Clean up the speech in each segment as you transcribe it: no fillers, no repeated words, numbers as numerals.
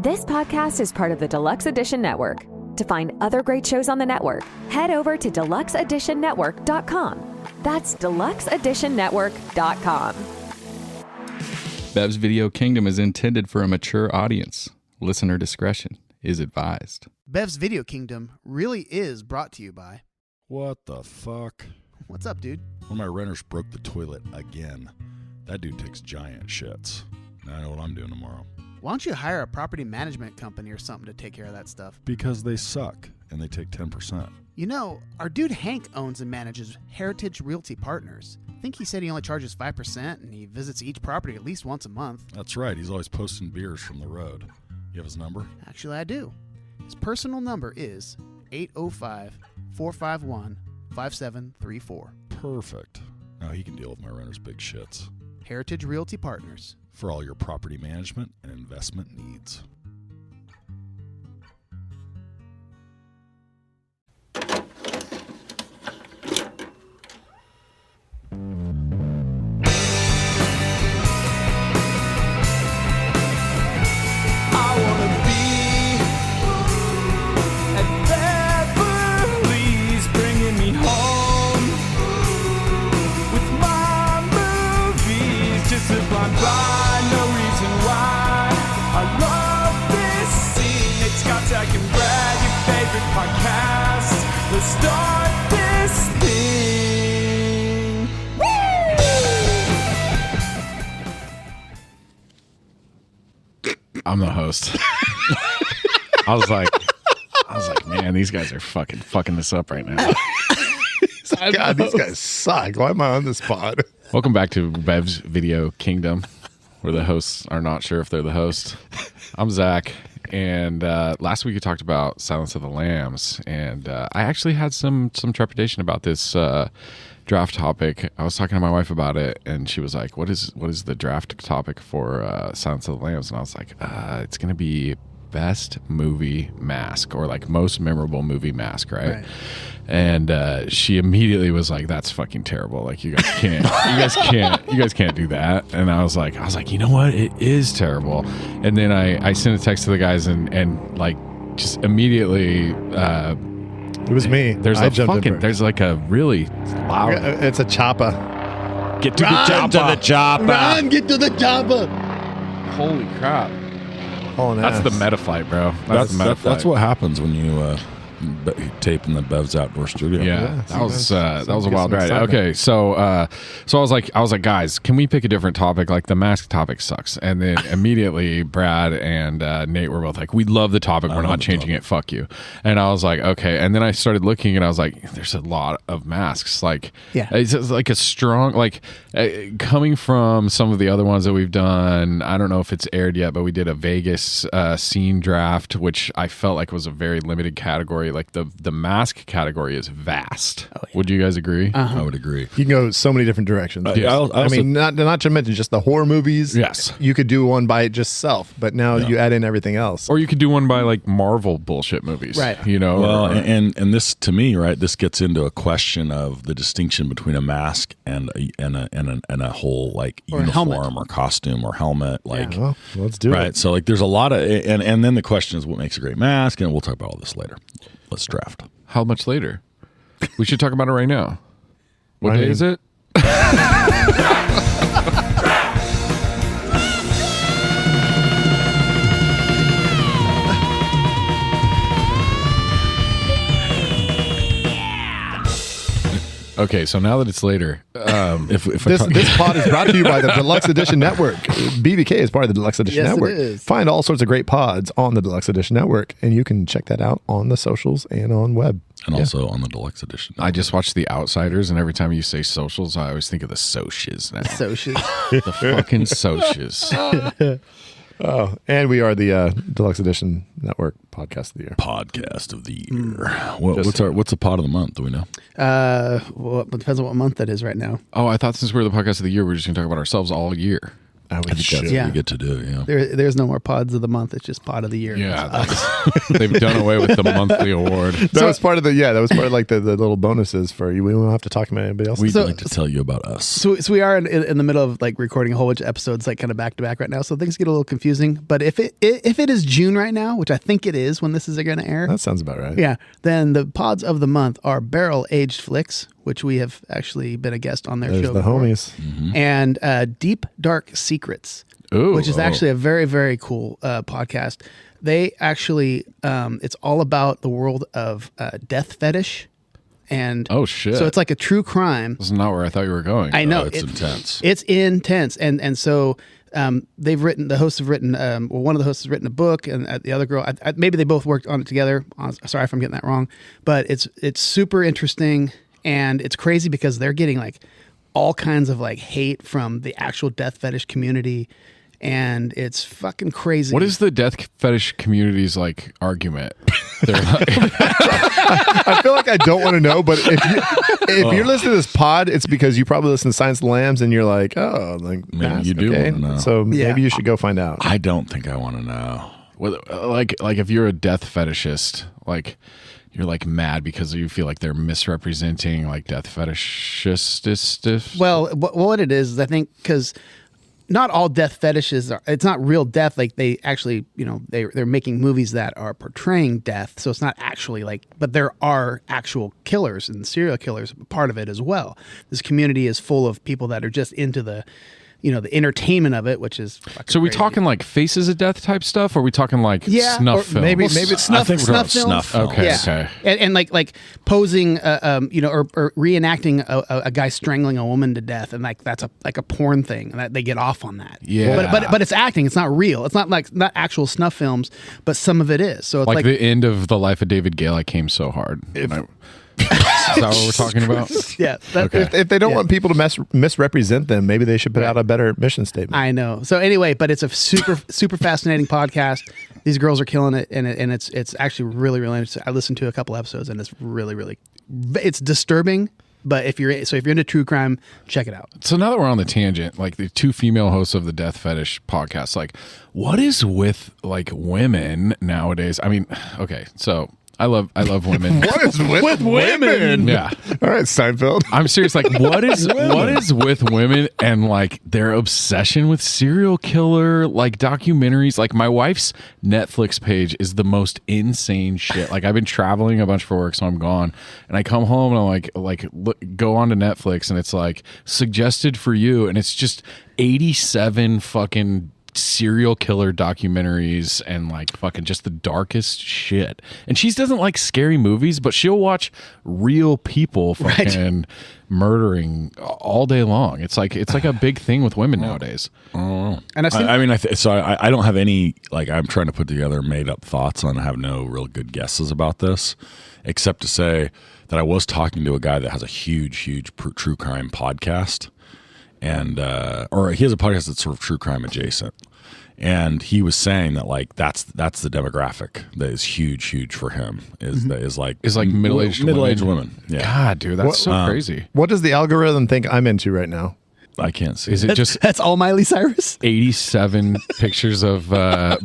This podcast is part of the Deluxe Edition Network. To find other great shows on the network, head over to deluxeeditionnetwork.com. That's deluxeeditionnetwork.com. Bev's Video Kingdom is intended for a mature audience. Listener discretion is advised. Bev's Video Kingdom really is brought to you by... What the fuck? What's up, dude? One of my renters broke the toilet again. That dude takes giant shits. Now I know what I'm doing tomorrow. Why don't you hire a property management company or something to take care of that stuff? Because they suck, and they take 10%. You know, our dude Hank owns and manages Heritage Realty Partners. I think he said he only charges 5%, and he visits each property at least once a month. That's right. He's always posting beers from the road. You have his number? Actually, I do. His personal number is 805-451-5734. Perfect. Now he can deal with my renter's big shits. Heritage Realty Partners. For all your property management and investment needs. Start this thing. I'm the host. I was like, man, these guys are fucking this up right now. God, these guys suck. Why am I on this pod? Welcome back to Bev's Video Kingdom, where the hosts are not sure if they're the host. I'm Zach. And last week we talked about Silence of the Lambs, and I actually had some trepidation about this draft topic. I was talking to my wife about it, and she was like, "What is the draft topic for Silence of the Lambs?" And I was like, "It's going to be best movie mask, or like most memorable movie mask, right?" And she immediately was like, "That's fucking terrible. Like, you guys can't, you guys can't do that." And I was like, you know what? It is terrible. And then I sent a text to the guys and like just immediately. It was me. There's like a really loud. It's a chopper. Get to the chopper. Run, get to the chopper. Holy crap. That's the meta fight, bro. That's what happens when you tape in the Bev's outdoor studio. Yeah, that was a wild ride. Okay, so I was like, guys, can we pick a different topic? Like, the mask topic sucks. And then immediately Brad and Nate were both like, we love the topic. We're not changing it. Fuck you. And I was like, okay. And then I started looking, and I was like, there's a lot of masks. Like, it's like a strong, like, coming from some of the other ones that we've done. I don't know if it's aired yet, but we did a Vegas scene draft, which I felt like was a very limited category. Like, the mask category is vast. Oh, yeah. Would you guys agree? I would agree. You can go so many different directions. I mean, not to mention just the horror movies. Yes. You could do one by just self, but now you add in everything else. Or you could do one by like Marvel bullshit movies. Right. You know? Well, and this, to me, right, this gets into a question of the distinction between a mask and a whole like uniform or costume or helmet. Like, well, let's do it. Right. So like there's a lot of and then the question is what makes a great mask, and we'll talk about all this later. Let's draft. How much later? We should talk about it right now. What day is it? Okay, so now that it's later, this pod is brought to you by the Deluxe Edition Network. BVK is part of the Deluxe Edition Network. It is. Find all sorts of great pods on the Deluxe Edition Network, and you can check that out on the socials and on web. And also on the Deluxe Edition Network. I just watched The Outsiders, and every time you say socials, I always think of the socias now. The fucking socias. Oh, and we are the Deluxe Edition Network Podcast of the Year. Podcast of the Year. What's the pod of the month? Do we know? Well, it depends on what month that is right now. Oh, I thought since we're the Podcast of the Year, we're just going to talk about ourselves all year. I think that's what we get to do. Yeah. There's no more pods of the month. It's just pod of the year. Yeah, they've done away with the monthly award. That was part of like the little bonuses for you. We don't have to talk about anybody else. We'd like to tell you about us. So we are in the middle of like recording a whole bunch of episodes, like kind of back to back right now. So things get a little confusing. But if it is June right now, which I think it is when this is going to air, that sounds about right. Yeah. Then the pods of the month are Barrel Aged Flicks, which we have actually been a guest on their show. The before. homies. Mm-hmm. And Deep Dark Secrets. Ooh, which is actually a very, very cool podcast. They actually, it's all about the world of death fetish. And oh, shit. So it's like a true crime. This is not where I thought you were going. I know. It's intense. It's intense. And so the hosts have written, one of the hosts has written a book, and the other girl, maybe they both worked on it together. Sorry if I'm getting that wrong. But it's super interesting, and it's crazy because they're getting like all kinds of like hate from the actual death fetish community. And it's fucking crazy. What is the death fetish community's like argument? They're like, I feel like I don't want to know, but if you're listening to this pod, it's because you probably listen to Science of the Lambs and you're like, oh, like maybe you do want to know. So maybe you should go find out. I don't think I want to know. like if you're a death fetishist, like you're like mad because you feel like they're misrepresenting like death fetishists. Well, what it is I think because not all death fetishes it's not real death. Like they actually, they're making movies that are portraying death. So it's not actually like, but there are actual killers and serial killers part of it as well. This community is full of people that are just into the entertainment of it, which is so. Are we talking like Faces of Death type stuff, or are we talking like snuff films? Maybe it's snuff. I think we're talking films. snuff films. Okay, yeah. okay. And like posing, or reenacting a guy strangling a woman to death, and like that's a porn thing, and that they get off on that. Yeah, but it's acting. It's not real. It's not actual snuff films, but some of it is. So it's like the end of The Life of David Gale. I came so hard. Is that what we're talking about? Yeah. Okay. If they don't want people to misrepresent them, maybe they should put out a better mission statement. I know. So anyway, but it's a super fascinating podcast. These girls are killing it, and it's actually really, really interesting. I listened to a couple episodes, and it's really, really, it's disturbing. But if you're into true crime, check it out. So now that we're on the tangent, like the two female hosts of the Death Fetish podcast, like what is with like women nowadays? I mean, okay, so I love women. What is with women? Yeah. All right, Seinfeld. I'm serious. Like, what is with women and like their obsession with serial killer like documentaries? Like, my wife's Netflix page is the most insane shit. Like, I've been traveling a bunch for work, so I'm gone, and I come home and I'm like go on to Netflix, and it's like suggested for you, and it's just 87 fucking serial killer documentaries and like fucking just the darkest shit. And she doesn't like scary movies, but she'll watch real people fucking murdering all day long. It's like a big thing with women nowadays. And I don't have any, like, I'm trying to put together made up thoughts on. I have no real good guesses about this, except to say that I was talking to a guy that has a huge true crime podcast. And or he has a podcast that's sort of true crime adjacent, and he was saying that like that's the demographic that is huge for him is like middle-aged women. Yeah. God, dude, that's so crazy. What does the algorithm think I'm into right now? I can't see. Is it just that's all Miley Cyrus? 87 pictures of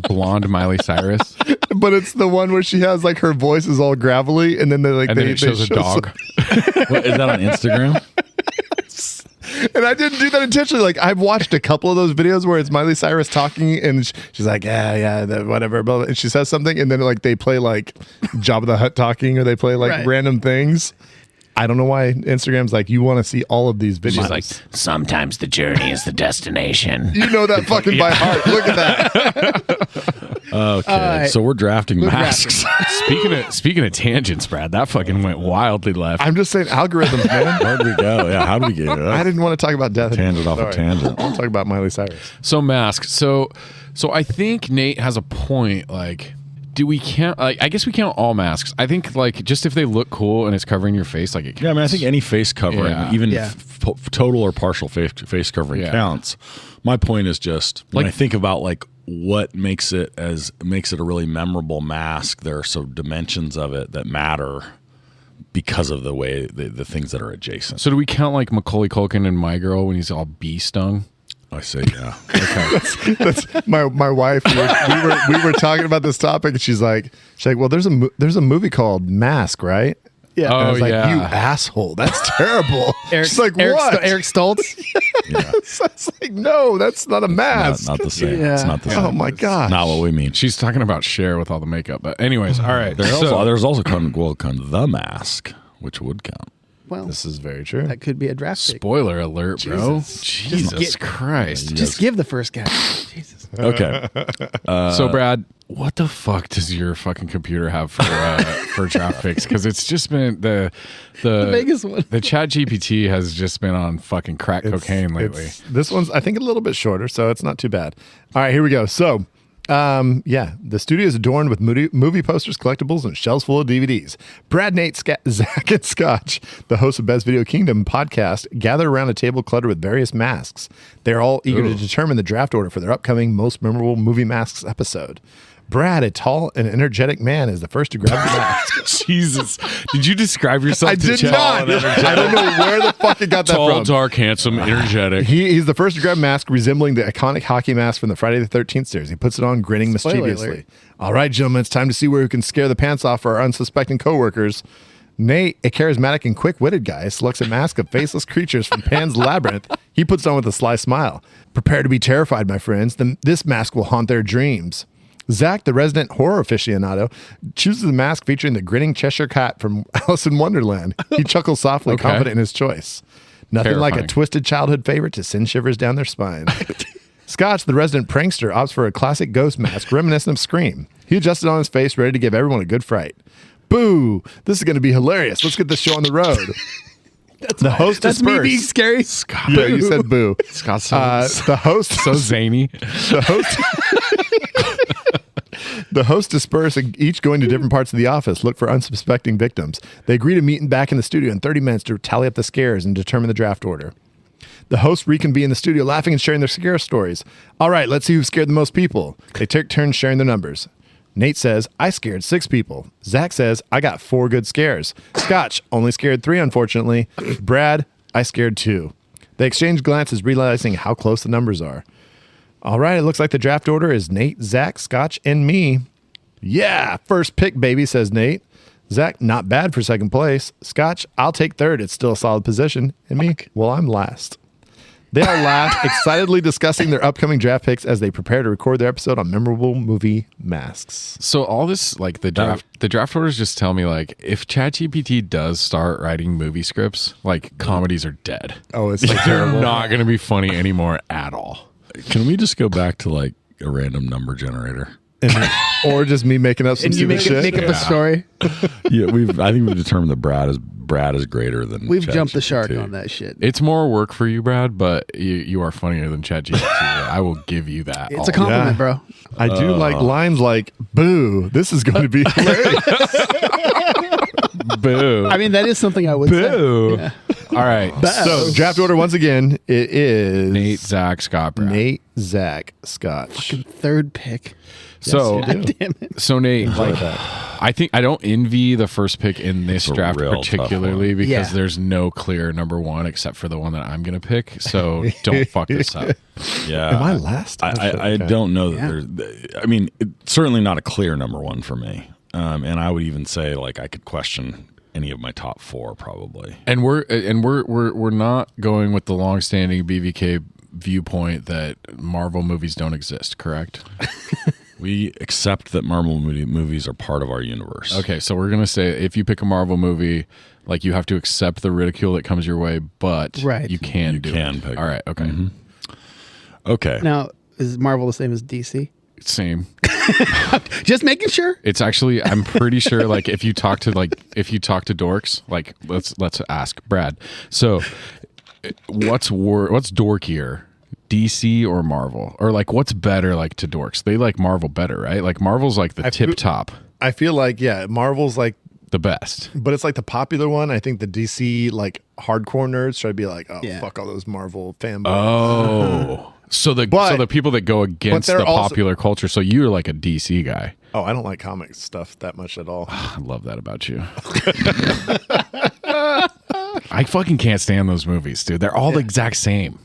blonde Miley Cyrus? But it's the one where she has like her voice is all gravelly, and then they shows a dog. What, is that on Instagram? And I didn't do that intentionally. Like, I've watched a couple of those videos where it's Miley Cyrus talking, and she's like, yeah, whatever, blah, blah, and she says something, and then like they play like Jabba the Hutt talking, or they play like random things. I don't know why Instagram's like, you want to see all of these videos. She's like, sometimes the journey is the destination. You know that fucking by heart. Look at that. Okay, so we're drafting masks. Speaking of tangents, Brad, that fucking went wildly left. I'm just saying algorithms, man. Where'd we go? Yeah, how did we get here? I didn't want to talk about death. Tangent off a tangent. I'll talk about Miley Cyrus. So masks. So I think Nate has a point. Like, do we count? Like, I guess we count all masks. I think like just if they look cool and it's covering your face, like it counts. Yeah, I mean, I think any face covering, even total or partial face covering counts. My point is just when I think about like what makes it a really memorable mask, there are some dimensions of it that matter because of the way the things that are adjacent. So do we count like Macaulay Culkin and My Girl when he's all bee stung? I say yeah. That's my wife. We were talking about this topic, and she's like, well, there's a movie called Mask, right? Yeah. And I was like, yeah. you asshole. That's terrible. She's like, what? Eric Stoltz? Yeah. It's like, no, that's not a mask. Not the same. Yeah. It's not the same. Oh my gosh. Not what we mean. She's talking about Cher with all the makeup. But anyways, all right. There's also The Mask, which would count. Well, This is very true. that could be a draft pick. Spoiler alert, bro. Jesus get- Christ. Just give the first guy. Jesus. Okay. So, Brad, what the fuck does your fucking computer have for draft picks? Because it's just been the Vegas one. The Chat GPT has just been on fucking crack cocaine lately. This one's, I think, a little bit shorter, so it's not too bad. All right, here we go. So, the studio is adorned with movie posters, collectibles, and shelves full of DVDs. Brad, Nate, Zach, and Scotch, the hosts of Best Video Kingdom podcast, gather around a table cluttered with various masks. They're all eager to determine the draft order for their upcoming most memorable movie masks episode. Brad, a tall and energetic man, is the first to grab the mask. Jesus. Did you describe yourself I to did Chat? not. I don't know where the fuck it got that Tall, from. dark, handsome, energetic. He's the first to grab a mask resembling the iconic hockey mask from the Friday the 13th series. He puts it on, grinning Spoiler mischievously. alert. All right, gentlemen, it's time to see where we can scare the pants off our unsuspecting coworkers. Nate, a charismatic and quick-witted guy, selects a mask of faceless creatures from Pan's Labyrinth. He puts it on with a sly smile. Prepare to be terrified, my friends. This mask will haunt their dreams. Zach, the resident horror aficionado, chooses a mask featuring the grinning Cheshire Cat from Alice in Wonderland. He chuckles softly, confident in his choice. Nothing like a Terrifying. twisted childhood favorite to send shivers down their spine. Scotch, the resident prankster, opts for a classic ghost mask reminiscent of Scream. He adjusted on his face, ready to give everyone a good fright. Boo! This is going to be hilarious. Let's get this show on the road. The host That's me dispersed. being scary. Scott. Yeah, you said boo. Scott's The host so zany. The hosts disperse, each going to different parts of the office, look for unsuspecting victims. They agree to meet back in the studio in 30 minutes to tally up the scares and determine the draft order. The hosts reconvene in the studio, laughing and sharing their scare stories. All right, let's see who scared the most people. They take turns sharing their numbers. Nate says, I scared 6 people. Zach says, I got 4 good scares. Scotch only scared 3, unfortunately. Brad, I scared 2. They exchange glances, realizing how close the numbers are. All right, it looks like the draft order is Nate, Zach, Scotch, and me. Yeah, first pick, baby, says Nate. Zach, not bad for second place. Scotch, I'll take third. It's still a solid position. And me, well, I'm last. They all laugh, excitedly discussing their upcoming draft picks as they prepare to record their episode on memorable movie masks. So all this, like the draft orders just tell me, like, if ChatGPT does start writing movie scripts, like comedies are dead. Oh, it's like They're not going to be funny anymore at all. Can we just go back to like a random number generator? or just me making up some And you stupid shit. make up a story. Yeah, I think we've determined that Brad is greater than We've jumped the ChatGPT. shark on that shit. It's more work for you, Brad, but you are funnier than ChatGPT. I will give you that. It's a compliment, Yeah. bro. I do like lines like, boo, this is going to be hilarious. Boo. I mean, that is something I would Boo. say. Yeah. All right. So, draft order once again, it is Nate, Zach, Scott, Brad. Nate, Zach, Scotch. Third pick. So, God damn it. so Nate, like, I don't envy the first pick in this It's a draft real tough particularly one. because Yeah. there's no clear number one except for the one that I'm gonna pick. So don't fuck this up. Yeah. Am I last? Oh, shit, I okay. don't know that Yeah. there's. I mean, it's certainly not a clear number one for me. And I would even say like I could question any of my top 4 probably. And we're not going with the longstanding BVK viewpoint that Marvel movies don't exist, correct? We accept that Marvel movies are part of our universe. Okay, so we're gonna say if you pick a Marvel movie, like you have to accept the ridicule that comes your way, but Right. you can do can it. pick All right, okay, Okay. Now, is Marvel the same as DC? same. Just making sure. It's actually, I'm pretty sure, like if you talk to dorks, like let's ask Brad. So, what's dorkier, DC or Marvel, or like what's better, like to dorks? They like Marvel better, right? Like Marvel's like the tip top, I feel like, yeah, Marvel's like, the best. but it's like the popular one. I think the DC, like, hardcore nerds try to be like, oh, Yeah. fuck all those Marvel fanboys. Oh, so the people that go against they're the also- popular culture. So you're like a DC guy. Oh, I don't like comic stuff that much at all. I love that about you. I fucking can't stand those movies, dude. They're all the exact same.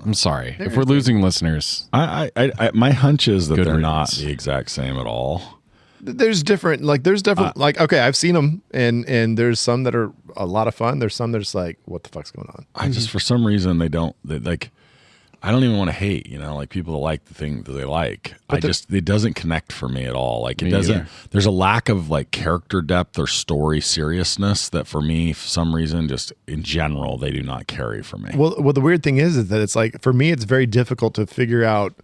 I'm sorry if we're losing listeners. My hunch is that Good they're not riddance. the exact same at all. There's different, okay, I've seen them, and there's some that are a lot of fun. There's some that are just like, what the fuck's going on? I just, for some reason, I don't even want to hate, like people that like the thing that they like. It doesn't connect for me at all. Like it doesn't, either. there's a lack of like character depth or story seriousness that for me, for some reason, just in general, they do not carry for me. Well, the weird thing is that it's like, for me, it's very difficult to figure out,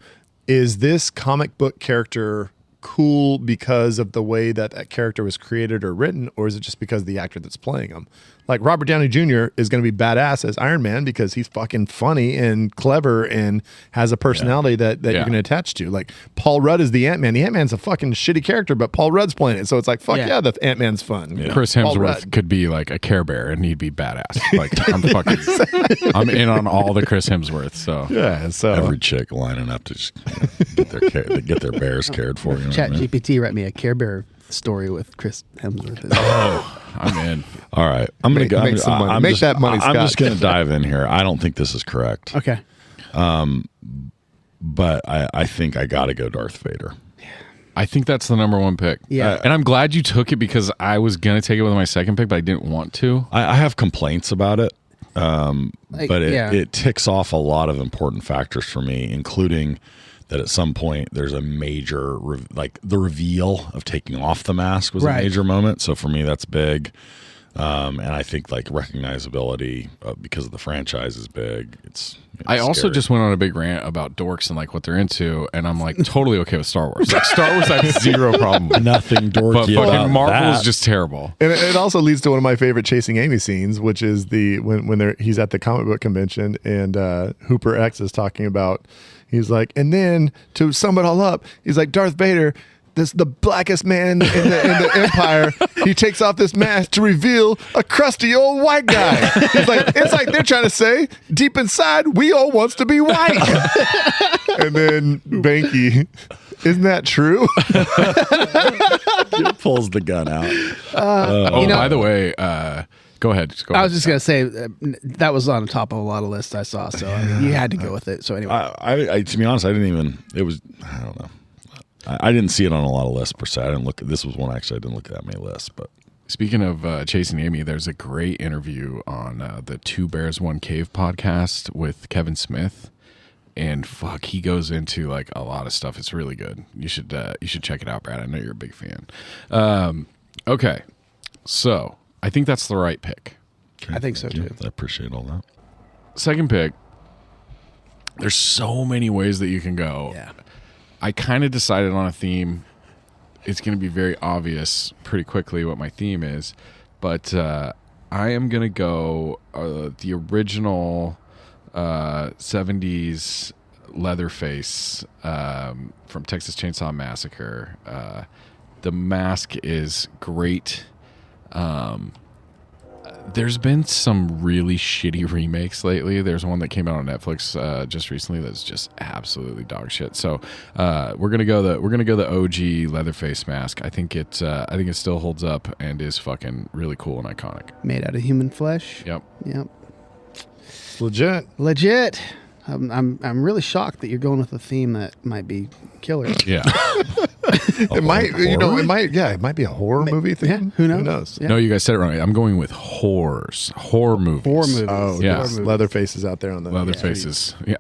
is this comic book character cool because of the way that character was created or written, or is it just because of the actor that's playing him? Like Robert Downey Jr. is going to be badass as Iron Man because he's fucking funny and clever and has a personality that you're going to attach to. Like Paul Rudd is the Ant-Man. The Ant-Man's a fucking shitty character, but Paul Rudd's playing it. So it's like, fuck yeah, the Ant-Man's fun. Yeah. Chris Paul Hemsworth Rudd. could be like a Care Bear and he'd be badass. Like I'm in on all the Chris Hemsworth. So Yeah, so Every chick lining up to just get their bears cared for. You know Chat what I mean? GPT write me a Care Bear story with Chris Hemsworth. I'm in. All right, I'm gonna Make- go. make some money. I'm Make just, that money, I'm just Scott. gonna dive in here. I don't think this is correct, Okay. but I think I got to go Darth Vader. I think that's the number one pick. Yeah. And I'm glad you took it because I was going to take it with my second pick, but I didn't want to. I have complaints about it, but it ticks off a lot of important factors for me, including that at some point there's a major, the reveal of taking off the mask was a major moment. So for me, that's big. And I think like recognizability because of the franchise is big. I also scary. just went on a big rant about dorks and like what they're into, and I'm like totally okay with Star Wars. Like Star Wars, I have zero problem with. nothing But dorky about fucking Marvel that. is just terrible. And it also leads to one of my favorite Chasing Amy scenes, which is when he's at the comic book convention and Hooper X is talking about, he's like, and then to sum it all up, he's like, Darth Vader, this the blackest man in the Empire. He takes off this mask to reveal a crusty old white guy. It's like they're trying to say, deep inside, we all wants to be white. And then Banky, isn't that true? pulls the gun out. By the way, go ahead. I was just going to say that was on the top of a lot of lists I saw, so you had to go with it. So anyway. I to be honest, I don't know. I didn't see it on a lot of lists per se. I didn't look. This was one actually I didn't look at that many lists. But speaking of Chasing Amy, there's a great interview on the Two Bears One Cave podcast with Kevin Smith, and he goes into like a lot of stuff. It's really good. You should check it out, Brad. I know you're a big fan. Okay, so I think that's the right pick. I think so too. I appreciate all that. Second pick. There's so many ways that you can go. Yeah. I kind of decided on a theme. It's going to be very obvious pretty quickly what my theme is, but I am going to go the original 70s Leatherface from Texas Chainsaw Massacre. The mask is great. There's been some really shitty remakes lately. There's one that came out on Netflix just recently that's just absolutely dog shit. So we're gonna go the OG Leatherface mask. I think it still holds up and is fucking really cool and iconic. Made out of human flesh. Yep. Legit. I'm really shocked that you're going with a theme that might be killer. Yeah. It might be a horror movie thing. Yeah, who knows? Yeah. No, you guys said it wrong. I'm going with horror movies. Horror movies. Oh, Yeah. horror movies. Leatherface is out there on the Leatherfaces. Yeah.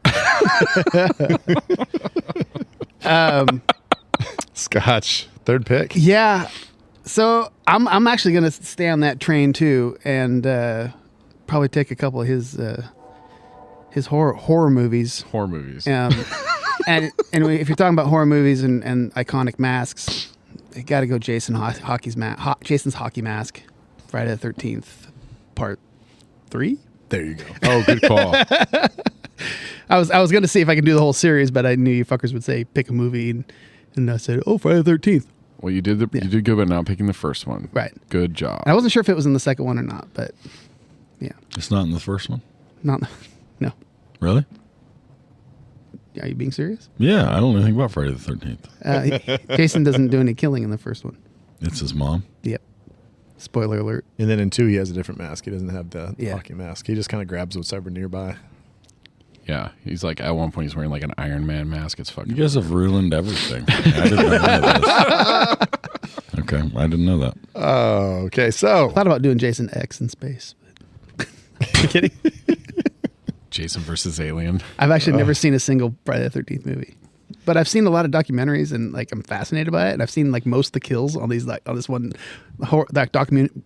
Scotch. Third pick. Yeah. So I'm actually going to stay on that train too, and probably take a couple of his horror movies. Horror movies. And if you're talking about horror movies and iconic masks, you got to go Jason's hockey mask, Friday the 13th, Part 3. There you go. Oh, good call. I was going to see if I could do the whole series, but I knew you fuckers would say pick a movie, and I said, Friday the 13th. Well, you did good about not picking the first one. Right. Good job. I wasn't sure if it was in the second one or not, but yeah, It's not in the first one. no. Really? Are you being serious? Yeah, I don't know anything about Friday the 13th. Jason doesn't do any killing in the first one. It's his mom. Yep. Spoiler alert. And then in 2, he has a different mask. He doesn't have the Yeah. hockey mask. He just kind of grabs what's ever nearby. Yeah, he's like at one point he's wearing like an Iron Man mask. It's fucking. You guys have ruined everything. I didn't know this. Okay, I didn't know that. Oh, okay. So I thought about doing Jason X in space. But I'm kidding. Jason versus Alien. I've actually never seen a single Friday the 13th movie, but I've seen a lot of documentaries and like I'm fascinated by it. And I've seen like most of the kills on these like on this one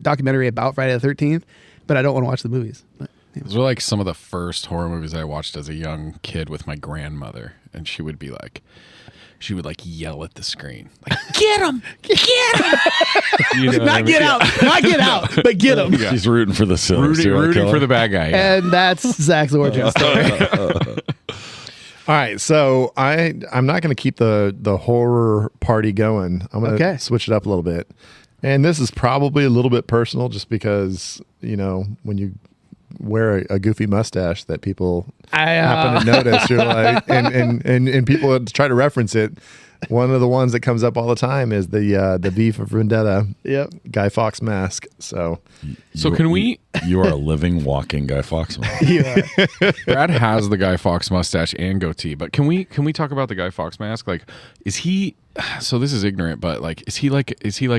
documentary about Friday the 13th, but I don't want to watch the movies. But, yeah. Those were like some of the first horror movies I watched as a young kid with my grandmother, and she would like yell at the screen, like Get him! Get him! you know what I Not mean? get out! Not get out! But get him! Yeah. He's rooting for the rooting for the bad guy. Yeah. And that's Zach's origin story. all right, so I'm not going to keep the horror party going. I'm going to switch it up a little bit, and this is probably a little bit personal, just because when you wear a goofy mustache that people happen to notice, you're like, and people try to reference it. One of the ones that comes up all the time is the V for Vendetta. Yep. Guy Fawkes mask. So Can we? You are a living, walking Guy Fawkes mask. You are. Brad has the Guy Fawkes mustache and goatee, but can we talk about the Guy Fawkes mask? Like, is he? So this is ignorant, but like, is he like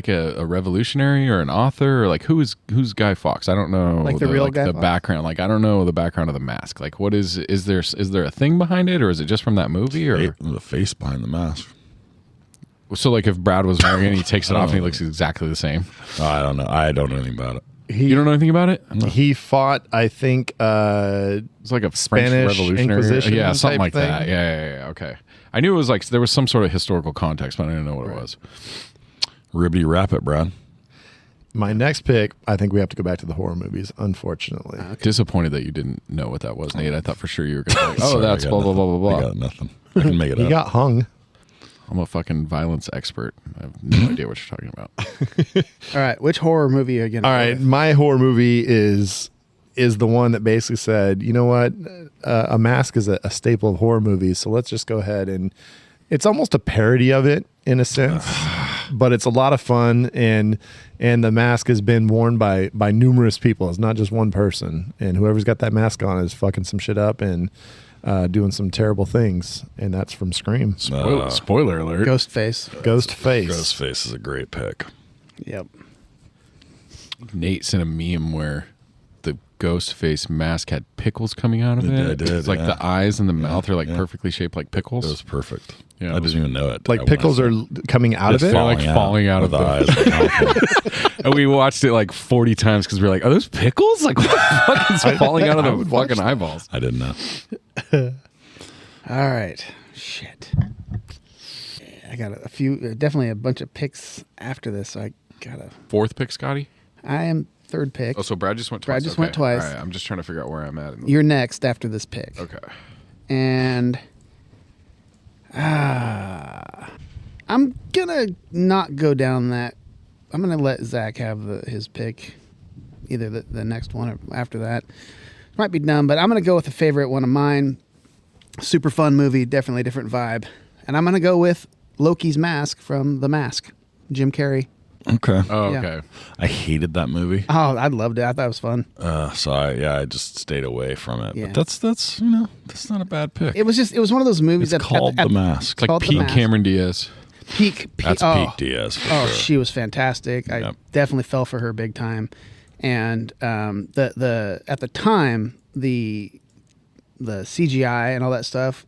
a revolutionary or an author, or like who's Guy Fawkes? I don't know. Like the real Guy the Fawkes? background. Like, I don't know the background of the mask. Like, what is there a thing behind it, or is it just from that movie, or The face behind the mask. so like if Brad was wearing it, and he takes it off and he looks exactly the same. I don't know. I don't know anything about it. You don't know anything about it? he fought, I think, It's like a French Spanish revolutionary, Inquisition yeah, something type like thing. that. Yeah. Okay, I knew it was like there was some sort of historical context, but I didn't know what it was. Ribbity wrap it, Brad. my next pick. I think we have to go back to the horror movies, unfortunately. Disappointed that you didn't know what that was, Nate. I thought for sure you were going to like, oh, Sorry, that's I blah, got blah, blah, blah, nothing. blah. I got nothing. I can make it He up. got hung. I'm a fucking violence expert. I have no idea what you're talking about. All right, which horror movie are you gonna All go right, with? my horror movie is the one that basically said, you know what, a mask is a staple of horror movies, so let's just go ahead and it's almost a parody of it in a sense, but it's a lot of fun, and the mask has been worn by numerous people. It's not just one person, and whoever's got that mask on is fucking some shit up and doing some terrible things, and that's from Scream. Spoiler alert. Ghostface. Ghostface. Ghostface is a great pick. Yep. Nate sent a meme where the Ghostface mask had pickles coming out of it. I did, It's like yeah. the eyes and the mouth are like perfectly shaped like pickles. It was perfect. Yeah, I didn't even know it. Like pickles are coming out of Just it. They're like falling out of the the eyes. And we watched it like 40 times because we were like, are those pickles? Like, what the fuck is falling out of the fucking eyeballs? I didn't know. All right. Shit. I got a few, definitely a bunch of picks after this. So I gotta. Fourth pick, Scotty? I am third pick. Oh, so Brad just went twice. Brad just went twice. All right, I'm just trying to figure out where I'm at. You're next after this pick. Okay. And I'm gonna not go down that. I'm gonna let Zach have his pick, either the next one or after that. Might be dumb, but I'm gonna go with a favorite one of mine. Super fun movie, definitely a different vibe, and I'm gonna go with Loki's mask from The Mask, Jim Carrey. Okay. Oh, Yeah. okay. I hated that movie. Oh, I loved it. I thought it was fun. So I just stayed away from it. Yeah. But that's that's not a bad pick. It was one of those movies It's called The Mask. It's like called The Pete Mask. Cameron Diaz. Peak. That's oh. Pete Diaz for Oh, sure. she was fantastic. I Yep. definitely fell for her big time. And the at the time the CGI and all that stuff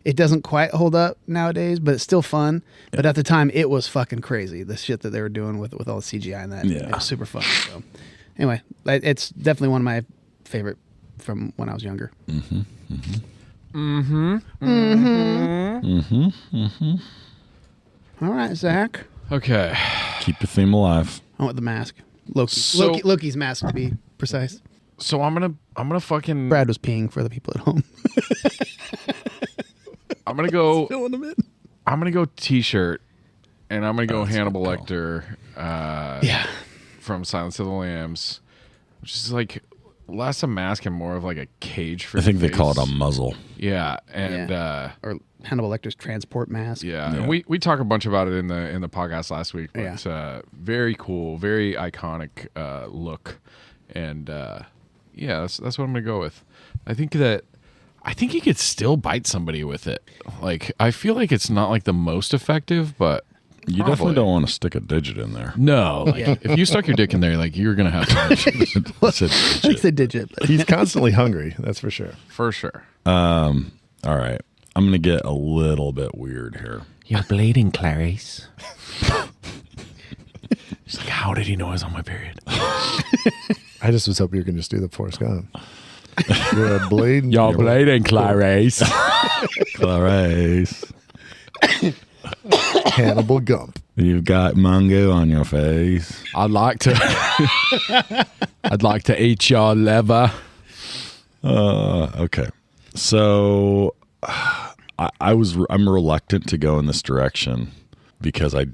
it doesn't quite hold up nowadays, but it's still fun. Yeah. But at the time, it was fucking crazy. The shit that they were doing with all the CGI and that, Yeah. it was super fun. So anyway, it's definitely one of my favorite from when I was younger. All right, Zach. Okay. Keep the theme alive. I want The Mask. Loki's mask to be precise. So I'm gonna fucking Brad was peeing for the people at home. I'm gonna go Filling them in. I'm gonna go T-shirt, and I'm gonna go that's a Hannibal good call. Lecter. Yeah. From Silence of the Lambs, which is like less a mask and more of like a cage for. I think the they call it face. a muzzle. Yeah, and Or Hannibal Lecter's transport mask. yeah, Yeah. and we talk a bunch about it in the podcast last week. But Yeah. very cool, very iconic look, and yeah, that's what I'm gonna go with. I think that I think you could still bite somebody with it. Like, I feel like it's not like the most effective, but You definitely don't want to stick a digit in there. no. Like, if you stuck your dick in there, like you're gonna have to It's a digit. But He's constantly hungry. That's for sure. for sure. All right. I'm going to get a little bit weird here. You're bleeding, Clarice. She's like, how did he know I was on my period? I just was hoping you were going to just do the Forrest Gump. You're a blade. Y'all bleeding, Clarice. Clarice. Hannibal Gump. You've got mango on your face. I'd like to. I'd like to eat your liver. Okay. So I'm reluctant to go in this direction because I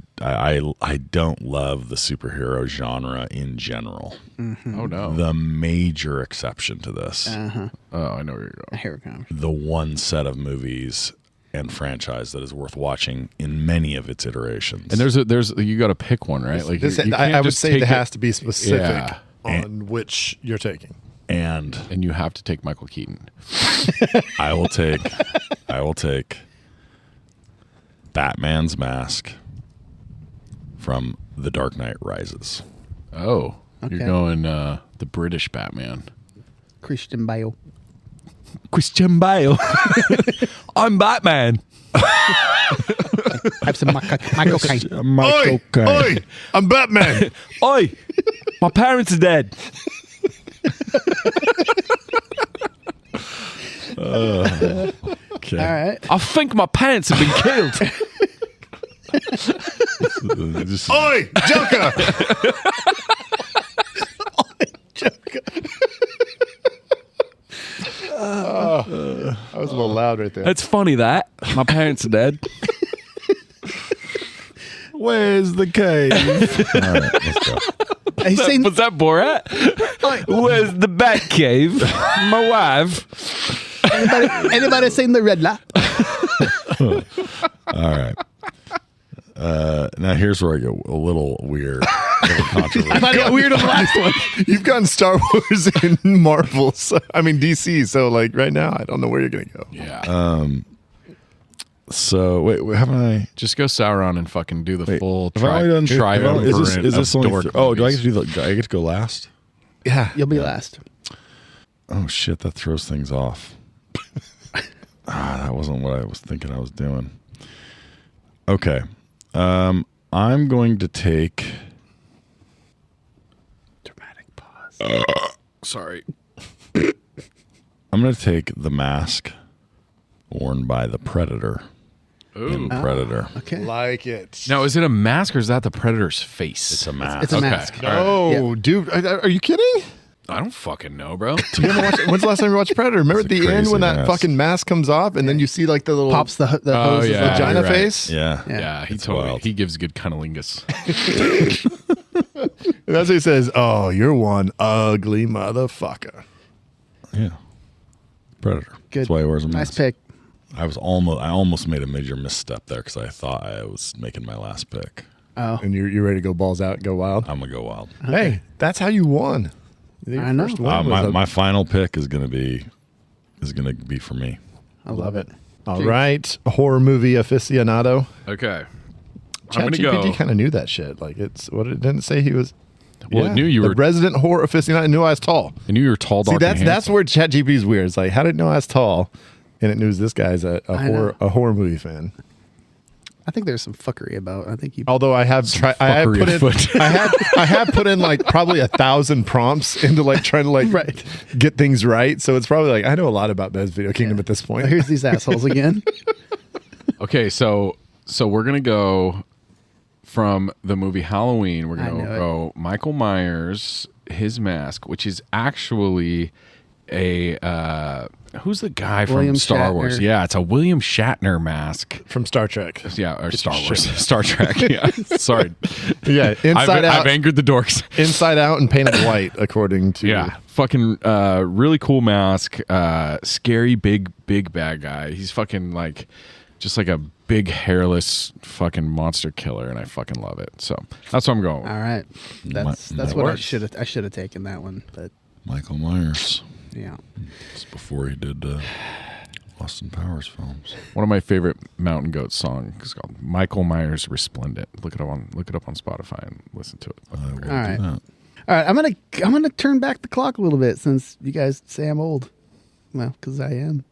don't love the superhero genre in general. Mm-hmm. Oh no. The major exception to this, Uh-huh. Oh, I know where you're going. Here it comes. the one set of movies and franchise that is worth watching in many of its iterations. And there's you got to pick one, right? Like This, you can't I would just say take it has to be specific Yeah. on which you're taking. and and you have to take Michael Keaton. I will take Batman's mask from The Dark Knight Rises. Oh, Okay. you're going the British Batman. Christian Bale. Christian Bale. I'm Batman. Have some Michael Caine. Oi! Oi! I'm Batman. Oi, my parents are dead. Okay. All right. I think my parents have been killed. Just- Oi! Joker! I was a little loud right there. That's funny. That my parents are dead. Where's the cave? All right, let's go. He's saying, Was that Borat? Where's the Bat Cave? My wife. anybody seen the red light? All right. Now here's where I get a little weird. A little controversial. I got weird on the last one. You've gone Star Wars and Marvel. So, I mean, DC. So, like, right now, I don't know where you're going to go. Yeah. So wait, haven't I? Just go Sauron and fucking do the full Have I only done? triumvirate Is this of only? dork Oh, do I movies. get to do? I get to go last? Yeah. You'll be last. Oh shit, that throws things off. That wasn't what I was thinking I was doing. Okay. I'm going to take. Dramatic pause. Sorry. I'm going to take the mask worn by the Predator in Predator. Okay. Like it. Now, is it a mask or is that the Predator's face? It's a mask. It's a Okay. mask. Oh, dude. Are you kidding? I don't fucking know, bro. You ever watch, when's the last time you watched Predator? Remember at It's a the end crazy when that mask. fucking mask comes off and then you see like the little Pops the hose. Oh, yeah. vagina you're right. face? Yeah. Yeah, he It's totally wild. he gives good cunnilingus. And that's what he says. Oh, you're one ugly motherfucker. Yeah. Predator. Good. That's why he wears a Nice mask. pick. I almost made a major misstep there because I thought I was making my last pick. Oh, And you're ready to go balls out, go wild. I'm gonna go wild. Hey, that's how you won. Your I know. first one was My final pick is gonna be for me. I love it. all right. Horror movie aficionado. Okay. I'm gonna ChatGPT go. kind of knew that shit. Like it's what it didn't say he was. Well, it knew you the were. resident horror aficionado. It knew I was tall. I knew you were tall, See, dark, and that's handsome. where ChatGPT is weird. It's like, how did it know I was tall? And it knew this guy's a horror movie fan. I think there's some fuckery about. I think you. Although I have tried, I have fuckery put in, afoot. I have put in like probably 1,000 prompts into like trying to like Right. get things right. So it's probably like I know a lot about Bev's Video Kingdom at this point. Here's these assholes again. Okay, so we're gonna go from the movie Halloween. We're I gonna knew it. go Michael Myers, his mask, which is actually a who's the guy William from Star Wars? Shatner. Yeah, it's a William Shatner mask. From Star Trek. Yeah, or Star Wars, Star Trek. Yeah, sorry. Yeah, Inside Out, I've angered the dorks. Inside Out, and painted white, according to Yeah, fucking really cool mask. Scary big bad guy. He's fucking like just like a big hairless fucking monster killer, and I fucking love it. So that's what I'm going with. All right. That's That what works. I should have taken that one, but Michael Myers. yeah. It's before he did Austin Powers films. One of my favorite Mountain Goats songs is called Michael Myers Resplendent. Look it up on Spotify and listen to it. I will do right. that. All right, I'm gonna turn back the clock a little bit since you guys say I'm old. Well, because I am.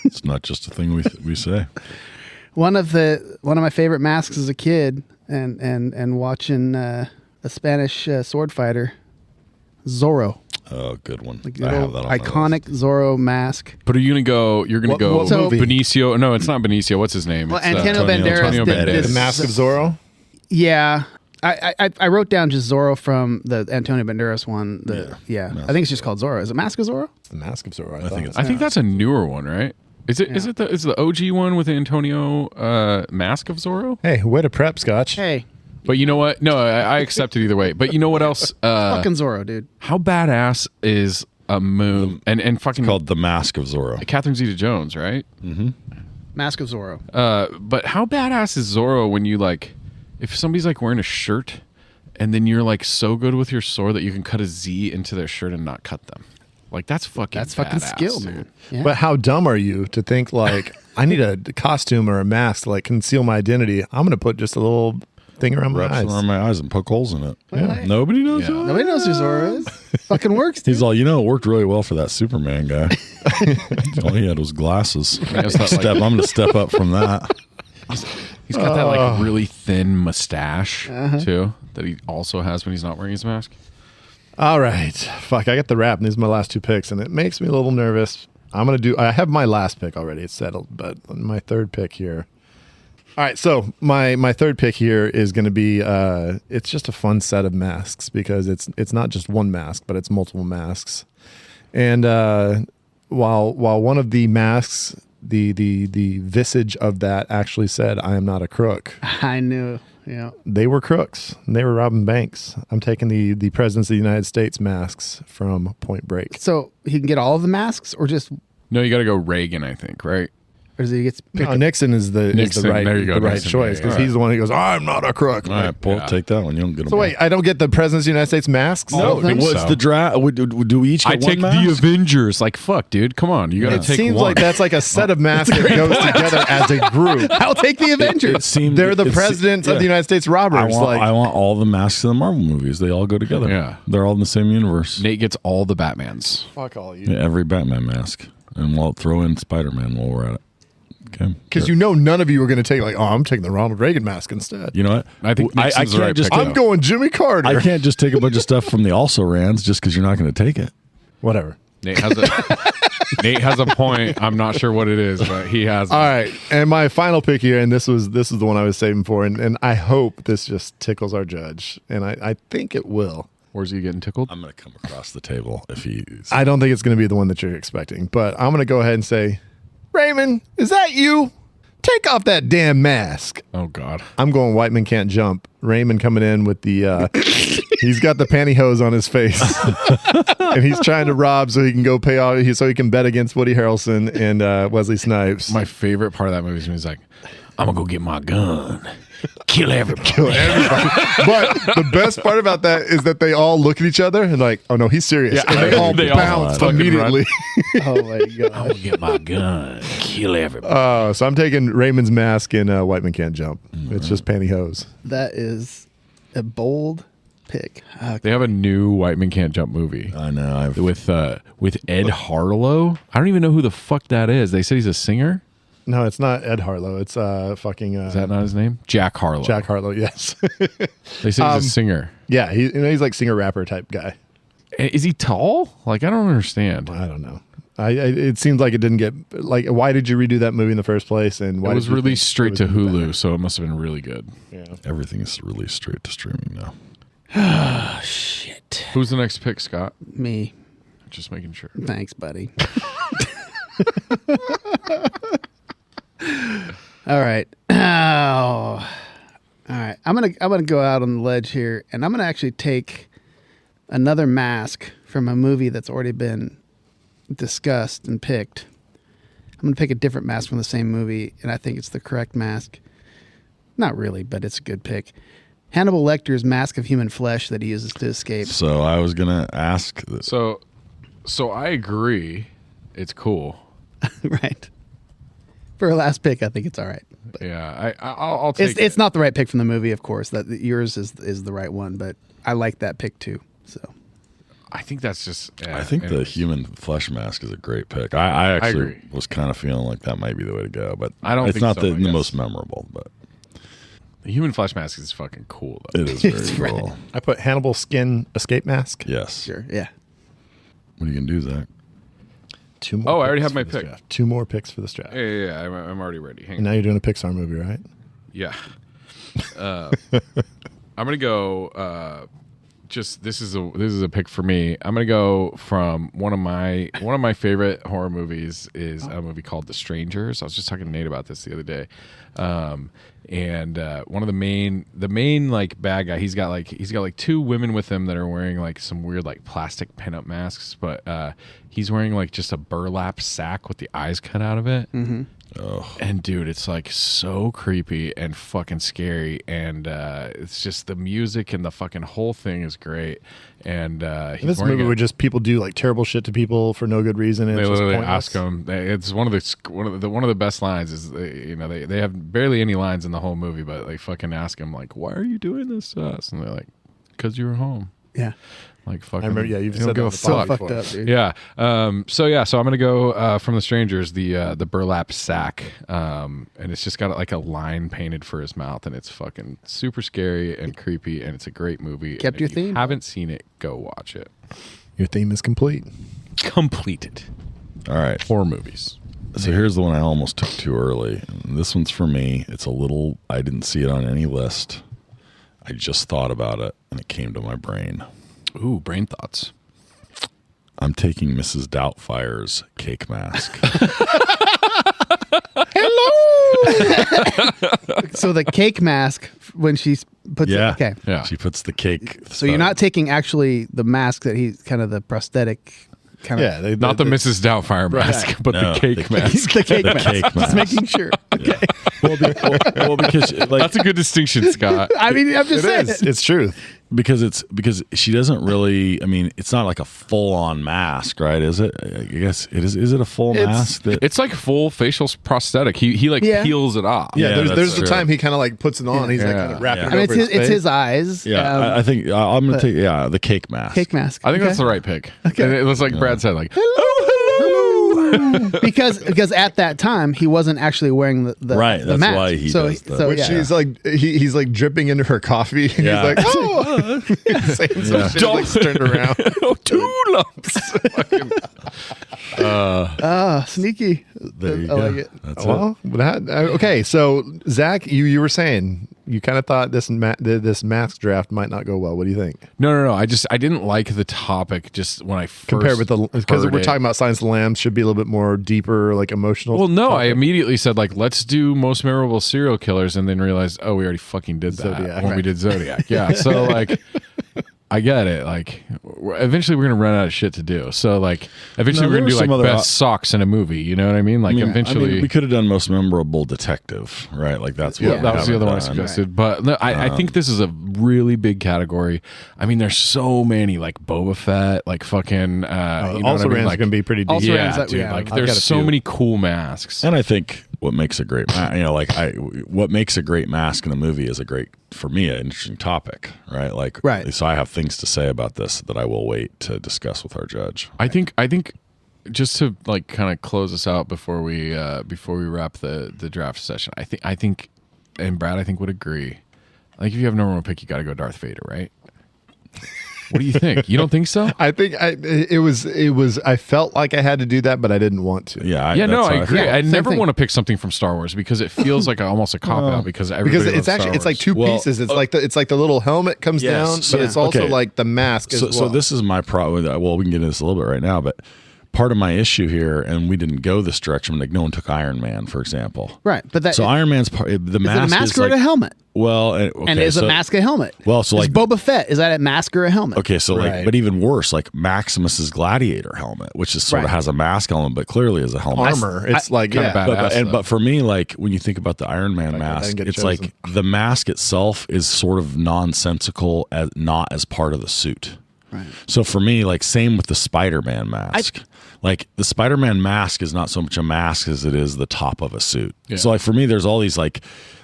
It's not just a thing we say. One of my favorite masks as a kid, and watching a Spanish sword fighter, Zorro. Oh, good one. Like I have that on my iconic list. Zorro mask. But are you gonna go? You're gonna go what movie? Benicio? No, it's not Benicio. What's his name? Well, It's, Antonio Banderas Antonio did Banderas. this. The Mask of Zorro. Yeah. I wrote down just Zorro from the Antonio Banderas one. Yeah. I think it's just called Zorro. Is it Mask of Zorro? It's the Mask of Zorro. I think it's. I think that's a newer one, right? Is it? Is it the OG one with Antonio Mask of Zorro? Hey, way to prep, Scotch. Hey, But you know what? No, I accept it either way. But you know what else? fucking Zorro, dude. How badass is a move and fucking called The Mask of Zorro. Catherine Zeta-Jones, right? Mask of Zorro. But how badass is Zorro when you like, if somebody's like wearing a shirt, and then you're like so good with your sword that you can cut a Z into their shirt and not cut them. Like that's fucking Fucking badass, skill, dude. man. Yeah. But how dumb are you to think like I need a costume or a mask to like conceal my identity? I'm going to put just a little thing around my Wraps eyes. it around my eyes and poke holes in it. Yeah. Nobody knows Yeah. who I am. Nobody knows who Zorro is. Fucking works, dude. He's all, it worked really well for that Superman guy. All he had was glasses. has that, like- I'm going to step up from that. He's got that like really thin mustache too that he also has when he's not wearing his mask. All right. Fuck, I got the wrap, and these are my last two picks, and it makes me a little nervous. I have my last pick already. It's settled, but my third pick here. All right, so my third pick here is going to be, it's just a fun set of masks because it's not just one mask, but it's multiple masks. And while one of the masks, the visage of that actually said, "I am not a crook." I knew. Yeah. They were crooks. And they were robbing banks. I'm taking the Presidents of the United States masks from Point Break. So he can get all of the masks, or just, No, you got to go Reagan, I think, right? or does he get to pick? No, Nixon is the Nixon, right, there you go, the right Nixon, choice yeah, because yeah. he's the one who goes, "I'm not a crook." All right, Paul, take that one. You don't get them. So wait, I don't get the Presidents of the United States masks? I don't think What's so. the draft? Do we each get I one take mask? the Avengers. Like fuck, dude. Come on, you got to It take seems one. like that's like a set of masks that goes together as a group. I'll take the Avengers. It seemed They're the it se- presidents of yeah. the United States robbers. I want all the masks in the Marvel movies. They all go together. Yeah. They're all in the same universe. Nate gets all the Batmans. fuck all you. Yeah, every Batman mask. And we'll throw in Spider-Man while we're at it. Okay. Because none of you are going to take like, I'm taking the Ronald Reagan mask instead. You know what? I think I Nixon's the can't right just pick, I'm going Jimmy Carter. I can't just take a bunch of stuff from the also rans just because you're not going to take it. Whatever. Nate has a point. I'm not sure what it is, but he has. All right, and my final pick here, and this is the one I was saving for, and I hope this just tickles our judge, and I think it will. Where's he getting tickled? I'm going to come across the table if he's. I don't think it's going to be the one that you're expecting, but I'm going to go ahead and say, Raymond, is that you? Take off that damn mask. Oh God. I'm going Whiteman Can't Jump. Raymond coming in with the, he's got the pantyhose on his face. And he's trying to rob so he can go pay off, so he can bet against Woody Harrelson and Wesley Snipes. My favorite part of that movie is when he's like, "I'm gonna go get my gun, kill everybody." But the best part about that is that they all look at each other and like, oh no, he's serious. Yeah, and they all bounce fucking immediately. Oh my I'm god. gonna get my gun, kill everybody. So I'm taking Raymond's mask and Whiteman Can't Jump. It's just pantyhose. That is a bold pick. They have a new Whiteman Can't Jump movie I know. with Ed Harlow. I don't even know who the fuck that is. They said he's a singer. No, it's not Ed Harlow. It's fucking Is that not his name? Jack Harlow. Jack Harlow. Yes. They say he's a singer. Yeah, he's like singer rapper type guy. Is he tall? Like I don't understand. I don't know. It seems like it didn't get like. Why did you redo that movie in the first place? And why It was did you released think straight it to was gonna be Hulu, so it must have been really good. better? Everything is released straight to streaming now. Shit. Who's the next pick, Scott? Me. Just making sure. Thanks, buddy. All right. Oh. All right. I'm gonna go out on the ledge here, and I'm gonna actually take another mask from a movie that's already been discussed and picked. I'm gonna pick a different mask from the same movie, and I think it's the correct mask. Not really, but it's a good pick. Hannibal Lecter's mask of human flesh that he uses to escape. So I was going to ask. So I agree. It's cool. Right. For a last pick, I think it's all right. But Yeah, I'll take it's not the right pick from the movie, of course. That yours is the right one, but I like that pick too. So I think that's just. I think the human flesh mask is a great pick. I actually was kind of feeling like that might be the way to go, but I don't. It's think not so, the I guess. most memorable, but The human flesh mask is fucking cool, though. it is very cool. I put Hannibal skin escape mask. Yes. sure, yeah. What are you gonna do, Zach? 2 more. Oh, I already picks have my for this pick. draft. 2 more picks for this draft. Yeah. I'm already ready. Hang And on. now you're doing a Pixar movie, right? Yeah. I'm gonna go. Just this is a pick for me. I'm gonna go from one of my favorite horror movies is a movie called The Strangers. I was just talking to Nate about this the other day, and one of the main like bad guy. He's got like 2 women with him that are wearing like some weird like plastic pinup masks, but he's wearing like just a burlap sack with the eyes cut out of it. Mm-hmm. Oh, And dude, it's like so creepy and fucking scary, and it's just the music and the fucking whole thing is great. And he's This wearing movie it. where just people do like terrible shit to people for no good reason. And They it's just literally pointless. ask him. It's one of the best lines is they have barely any lines in the whole movie, but they fucking ask him like, "Why are you doing this to us?" And they're like, "'Cause you were home." Yeah. Like fucking. I remember. Yeah, you've you don't said that give on a the So pod fuck. fucked before. up, dude. Yeah. So I'm gonna go from The Strangers, the burlap sack, and it's just got like a line painted for his mouth, and it's fucking super scary and creepy, and it's a great movie. Kept and your if you theme. haven't seen it, go watch it. Your theme is complete. Completed all right. horror movies. So here's the one I almost took too early. And this one's for me. It's a little. I didn't see it on any list. I just thought about it, and it came to my brain. Ooh, brain thoughts. I'm taking Mrs. Doubtfire's cake mask. So the cake mask when she puts Yeah. it. Okay. Yeah. She puts the cake. So you're not taking actually the mask that he's kind of the prosthetic kind Yeah, of. Not the Mrs. Doubtfire mask, but No, the cake the- mask. the cake the mask. cake Just mask. making sure. Okay. well, because like That's a good distinction, Scott. I mean, I'm just saying. It's truth. because she doesn't really. I mean, it's not like a full on mask, right? Is it? I guess it is. Is it a full mask? That It's like full facial prosthetic. He like Yeah. peels it off. Yeah, Yeah, there's that's the true. time he kind of like puts it on. He's like Yeah. kind of wrapping Yeah. it I mean, over it's his his eyes. yeah. I think I'm gonna take the cake mask. Cake mask. I think that's Okay. the right pick. Okay. And it was like Brad said, like, because at that time he wasn't actually wearing the Right, the that's mask. why he so does that. so Which yeah. she's like, he's like dripping into her coffee. And Yeah. he's like, oh, saying some shit, like turned around. oh, 2 lumps. Fucking- Sneaky. There you I go. like it. That's Well, okay. So Zach, you were saying you kind of thought this mask draft might not go well. What do you think? No. I didn't like the topic just when I first Compared with because heard we're it. talking about Silence of the Lambs, should be a little bit more deeper, like emotional. Well, no, I topic. immediately said like, let's do most memorable serial killers, and then realized, oh, we already fucking did that Zodiac, when we right. did Zodiac. Yeah, so like, I get it. Like, eventually we're gonna run out of shit to do. So like, eventually No, we're gonna there do were like some other best socks in a movie. You know what I mean? Like, eventually. we could have done most memorable detective, right? Like that's what Yeah, that was the we other one I haven't done. suggested. But no, I think this is a really big category. I mean, there's so many, like Boba Fett, like fucking. You know Also, what I mean? Rand's Like, gonna be pretty deep. Also yeah, Rand's that- dude. yeah, Like, I've there's got a so few. many cool masks. And I think what makes a great, what makes a great mask in a movie is for me, an interesting topic, right? Like, Right. So I have things to say about this that I will wait to discuss with our judge. I think just to like kind of close us out before we wrap the draft session. I think, and Brad I think would agree. Like, if you have no one to pick, you got to go Darth Vader, right? What do you think? You don't think so? I think it was. I felt like I had to do that, but I didn't want to. Yeah, Yeah, no, that's I how agree. feel. I never thing. want to pick something from Star Wars because it feels like almost a cop out because everybody Because it's loves actually Star it's like Wars. two Well, pieces. It's like the little helmet comes Yes, down, so- but it's also okay. like the mask as So, well. so this is my problem. Well, we can get into this a little bit right now, but part of my issue here, and we didn't go this direction. Like, no one took Iron Man, for example. Right, but that So Iron Man's part. The is it mask a mask is or like, a helmet? Well, okay, And is so, a mask a helmet? Well, so is like Boba Fett, is that a mask or a helmet? Okay, so like, Right. but even worse, like Maximus's gladiator helmet, which is sort of Right. has a mask element, but clearly is a helmet. armor. It's like kinda yeah. bad. Badass, But for me, like when you think about the Iron Man I mask, didn't get it's chosen. like the mask itself is sort of nonsensical, as not as part of the suit. Right. So for me, like same with the Spider-Man mask. like the Spider-Man mask is not so much a mask as it is the top of a suit. Yeah. So like for me, there's all these like,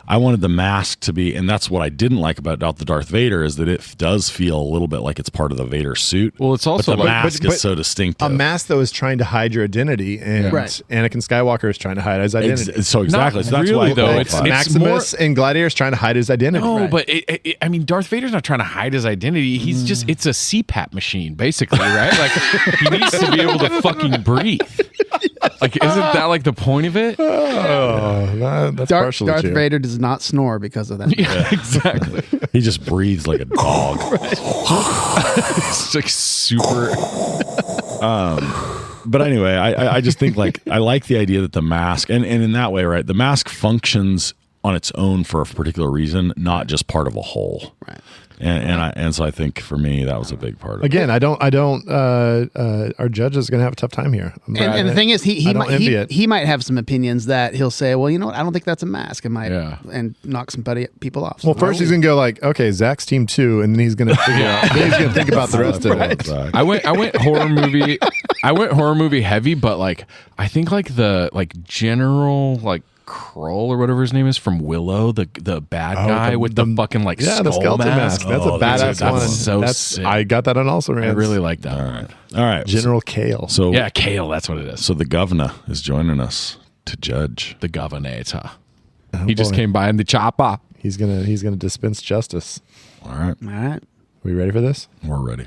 I wanted the mask to be, and that's what I didn't like about the Darth Vader is that it does feel a little bit like it's part of the Vader suit. Well, it's also but the like- mask is so distinctive. A mask though is trying to hide your identity, and Right. Anakin Skywalker is trying to hide his identity. So exactly. Not So that's really, why though. I It's qualified. Maximus and Gladiator is trying to hide his identity. No, Right. but I mean, Darth Vader's not trying to hide his identity. He's just, it's a CPAP machine, basically, right? Like, he needs to be able to fucking breathe. Like, isn't that like the point of it? That's partially Darth true. Vader does not snore because of that. Yeah, exactly. He just breathes like a dog. It's like super. But anyway, I just think like I like the idea that the mask and in that way, right? The mask functions on its own for a particular reason, not just part of a whole. Right. And so I think for me that was a big part of it. Again, I don't. Our judge is going to have a tough time here. And the thing is, I don't envy it. he might have some opinions that he'll say, well, you know what, I don't think that's a mask. It might and knock some people off. Well, first he's going to go like, okay, Zach's team 2, and then he's going to figure out. Then he's going to think about the rest of it. I went horror movie. I went horror movie heavy, but like I think like the general like Kroll or whatever his name is from Willow, the bad guy with the fucking like the skull skeleton mask. That's a badass that's one. So sick. I got that on also I rants. really like that one. All right. General Kale. So Yeah, Kale, that's what it is. so the governor is joining us to judge. The Governator. Oh, He just boy. came by in the chopper. He's gonna dispense justice. All right. All right. We ready for this? We're ready.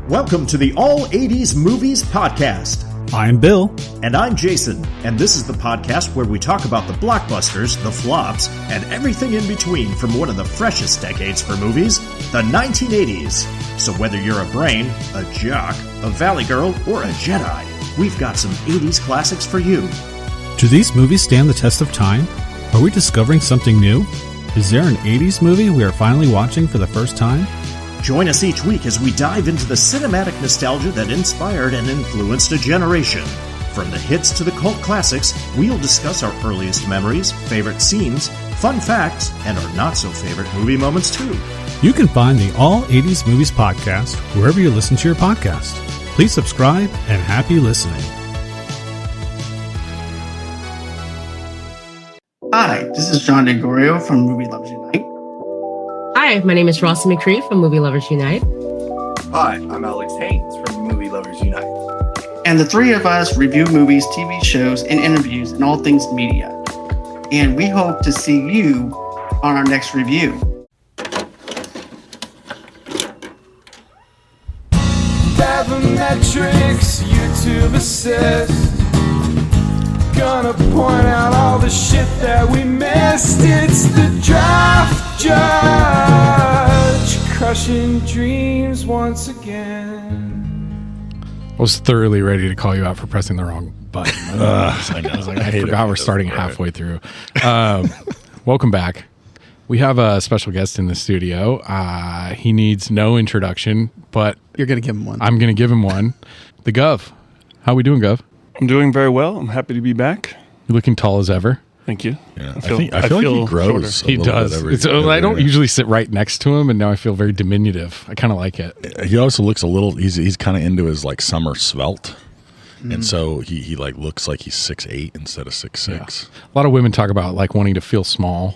Welcome to the All 80s Movies Podcast. I'm Bill. And I'm Jason, and this is the podcast where we talk about the blockbusters, the flops, and everything in between from one of the freshest decades for movies, the 1980s. So whether you're a brain, a jock, a valley girl, or a Jedi, we've got some 80s classics for you. Do these movies stand the test of time? Are we discovering something new? Is there an 80s movie we are finally watching for the first time? Join us each week as we dive into the cinematic nostalgia that inspired and influenced a generation. From the hits to the cult classics, we'll discuss our earliest memories, favorite scenes, fun facts, and our not-so-favorite movie moments too. You can find the All 80s Movies Podcast wherever you listen to your podcast. Please subscribe and happy listening. Hi, this is John DeGorio from Movie Lovers Unite. Hi, my name is Ross McCree from Movie Lovers Unite. Hi, I'm Alex Haynes from Movie Lovers Unite. And the three of us review movies, TV shows, and interviews and all things media. And we hope to see you on our next review. Bathymetrics, YouTube assist. Gonna point out all the shit that we missed. It's the draft judge, crushing dreams once again. I was thoroughly ready to call you out for pressing the wrong button. I was like, I forgot we're starting halfway through. Welcome back. We have a special guest in the studio. He needs no introduction, but you're going to give him one. I'm going to give him one. The Gov. How we doing, Gov? I'm doing very well. I'm happy to be back. You're looking tall as ever. Thank you. Yeah, I feel like he grows. He does. I don't usually sit right next to him, and now I feel very diminutive. I kind of like it. He also looks a little. He's kind of into his like summer svelte, and so he like looks like he's 6'8" instead of 6'6". Yeah. A lot of women talk about like wanting to feel small.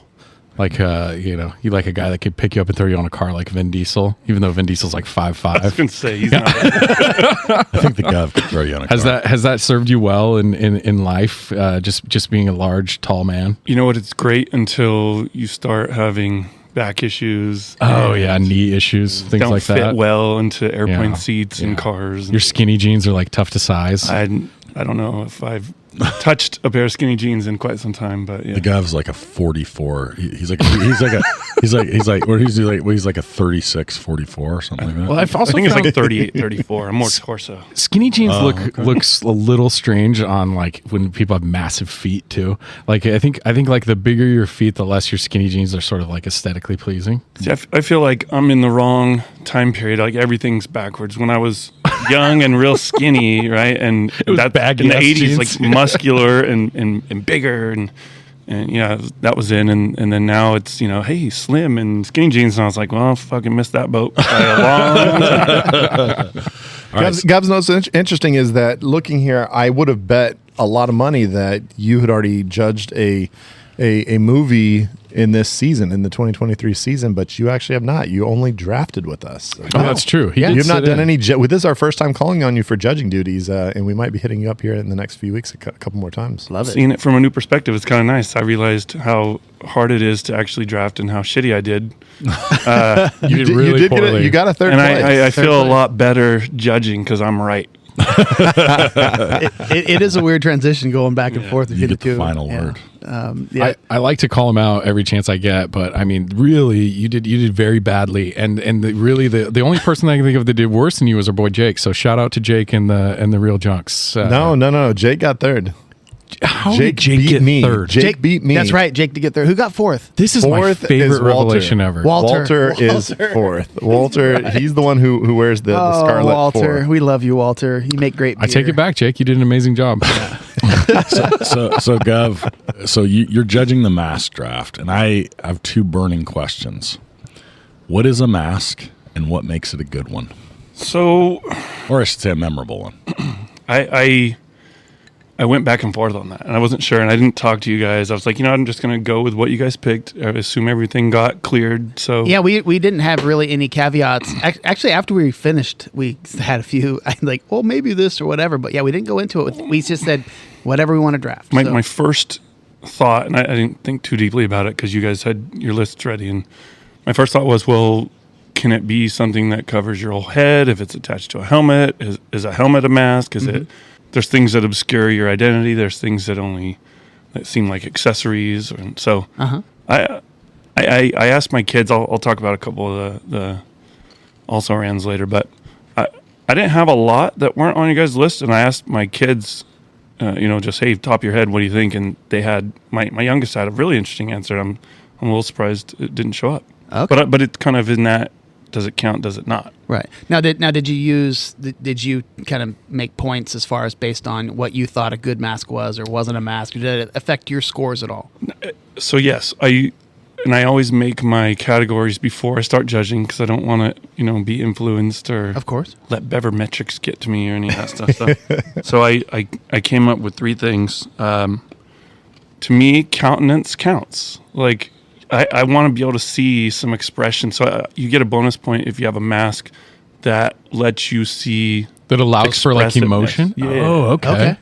Like, you like a guy that could pick you up and throw you on a car like Vin Diesel, even though Vin Diesel's like 5'5". I was going to say, he's not. I think the Gov could throw you on a car. Has that served you well in life, just being a large, tall man? You know what? It's great until you start having back issues. Oh, yeah, knee issues, things don't like fit that. well into airplane seats and cars. Your skinny jeans are like tough to size. I don't know if I've touched a pair of skinny jeans in quite some time, but yeah. The Gov's like a 44. He's like a 36, 44 or something like that. Well, I've also I think it's found- like 38, 34. I'm more torso. Skinny jeans okay. looks a little strange on like when people have massive feet too. Like I think like the bigger your feet, the less your skinny jeans are sort of like aesthetically pleasing. See, I feel like I'm in the wrong time period. Like everything's backwards. When I was young and real skinny, right, and was that baggy in the ass 80s, jeans. like muscular and bigger, and And yeah, that was in, and then now it's, you know, hey, slim and skinny jeans, and I was like, well, I fucking missed that boat by a long time. Gabs, what's interesting is that looking here, I would have bet a lot of money that you had already judged a movie in this season, in the 2023 season, but you actually have not. You only drafted with us. So that's true. You've not done any. This is our first time calling on you for judging duties, and we might be hitting you up here in the next few weeks a couple more times. Love it. Seeing it from a new perspective, it's kind of nice. I realized how hard it is to actually draft and how shitty I did. You did really poorly. You got a third and place. I feel a lot better judging because I'm right. It is a weird transition going back and forth. You get the final word. I like to call him out every chance I get, but I mean, really, you did very badly, and the only person I can think of that did worse than you was our boy Jake. So shout out to Jake and the Real Junks. No, Jake got third. How did Jake get third? Jake beat me. That's right, Jake to get third. Who got fourth? This is fourth my favorite is revelation ever. Walter is fourth. Walter, he's the one who wears the scarlet. Walter, 4. we love you, Walter. You make great beer. I take it back, Jake. You did an amazing job. So Gav, so you're judging the mask draft, and I have two burning questions. What is a mask, and what makes it a good one? So, or I should say a memorable one. I went back and forth on that, and I wasn't sure, and I didn't talk to you guys. I was like, I'm just going to go with what you guys picked. I assume everything got cleared. So yeah, we didn't have really any caveats. Actually, after we finished, we had a few. I like, well, maybe this or whatever. But yeah, we didn't go into it. We just said whatever we want to draft. My first thought, and I didn't think too deeply about it because you guys had your lists ready, and my first thought was, well, can it be something that covers your whole head if it's attached to a helmet? Is a helmet a mask? Is it? There's things that obscure your identity. There's things that seem like accessories. And so I asked my kids, I'll talk about a couple of the also-rans later, but I didn't have a lot that weren't on you guys' list, and I asked my kids, just, hey, top of your head, what do you think? And they had, my youngest had a really interesting answer. I'm a little surprised it didn't show up. Okay. But it's kind of in that, does it count, does it not? Right. Did you kind of make points as far as based on what you thought a good mask was or wasn't a mask? Or did it affect your scores at all? So yes, I always make my categories before I start judging because I don't want to, be influenced or of course let bevermetrics get to me or any of that stuff. So I came up with 3 things. To me, countenance counts. Like I want to be able to see some expression. So you get a bonus point if you have a mask that lets you see, that allows for like emotion. Yeah. Oh, okay.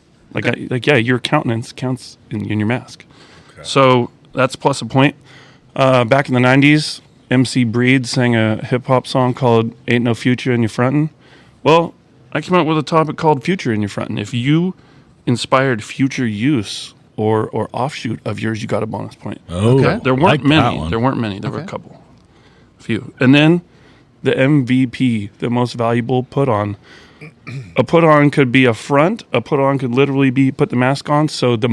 Your countenance counts in your mask. Okay. So that's plus a point. Back in the 90s, MC Breed sang a hip hop song called "Ain't No Future in Your Frontin'." Well, I came up with a topic called "Future in Your Frontin'." If you inspired future use or offshoot of yours, you got a bonus point. Oh, okay. There weren't many. There weren't many. There were a couple, a few, and then the MVP, the most valuable put-on. A put-on could be a front. A put-on could literally be put the mask on. So the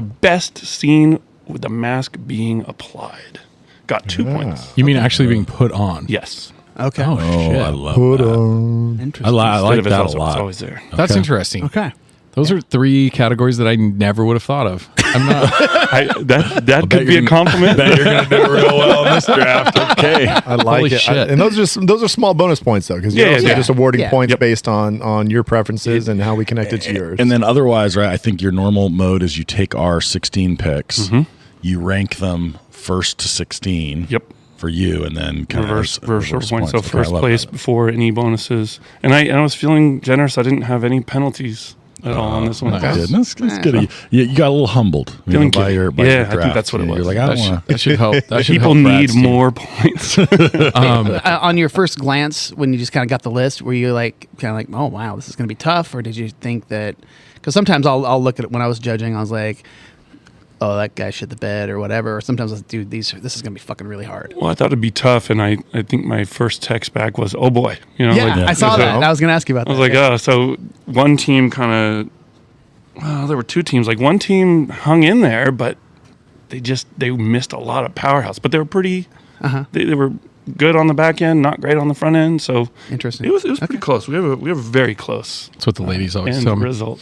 best scene with the mask being applied got 2 points. You mean actually being put on? Yes. Okay. Oh, shit. I love Put that. on. Interesting. I like that a It's lot. always there. That's interesting. Okay. Those are 3 categories that I never would have thought of. I'm not. That could be a compliment. Bet you're going to do real well in this draft. Okay. I like Holy it. shit. And those are small bonus points though, because you're just awarding points Yep. based on your preferences and how we connect it to yours. And then otherwise, right, I think your normal mode is you take our 16 picks, you rank them 1st to 16. Yep. For you, and then kind reverse of points. So Okay, first I love place that. before any bonuses. And I was feeling generous. I didn't have any penalties at all on this one. Nice. That's good. You got a little humbled by your I draft. think that's what it was. You're like, I don't want That should help. That should People help need Brad's team. more points. On your first glance, when you just kind of got the list, were you like, oh wow, this is going to be tough, or did you think that? Because sometimes I'll look at it when I was judging, I was like, oh, that guy shit the bed or whatever. Or sometimes I was like, dude, this is going to be fucking really hard. Well, I thought it'd be tough, and I think my first text back was, oh boy. I saw that. I was going to ask you about that. I was like, oh, so one team kind of, there were 2 teams. Like one team hung in there, but they missed a lot of powerhouse. But they were pretty, they were good on the back end, not great on the front end. So interesting. It was pretty close. We were very close. That's what the ladies always end tell me. Result.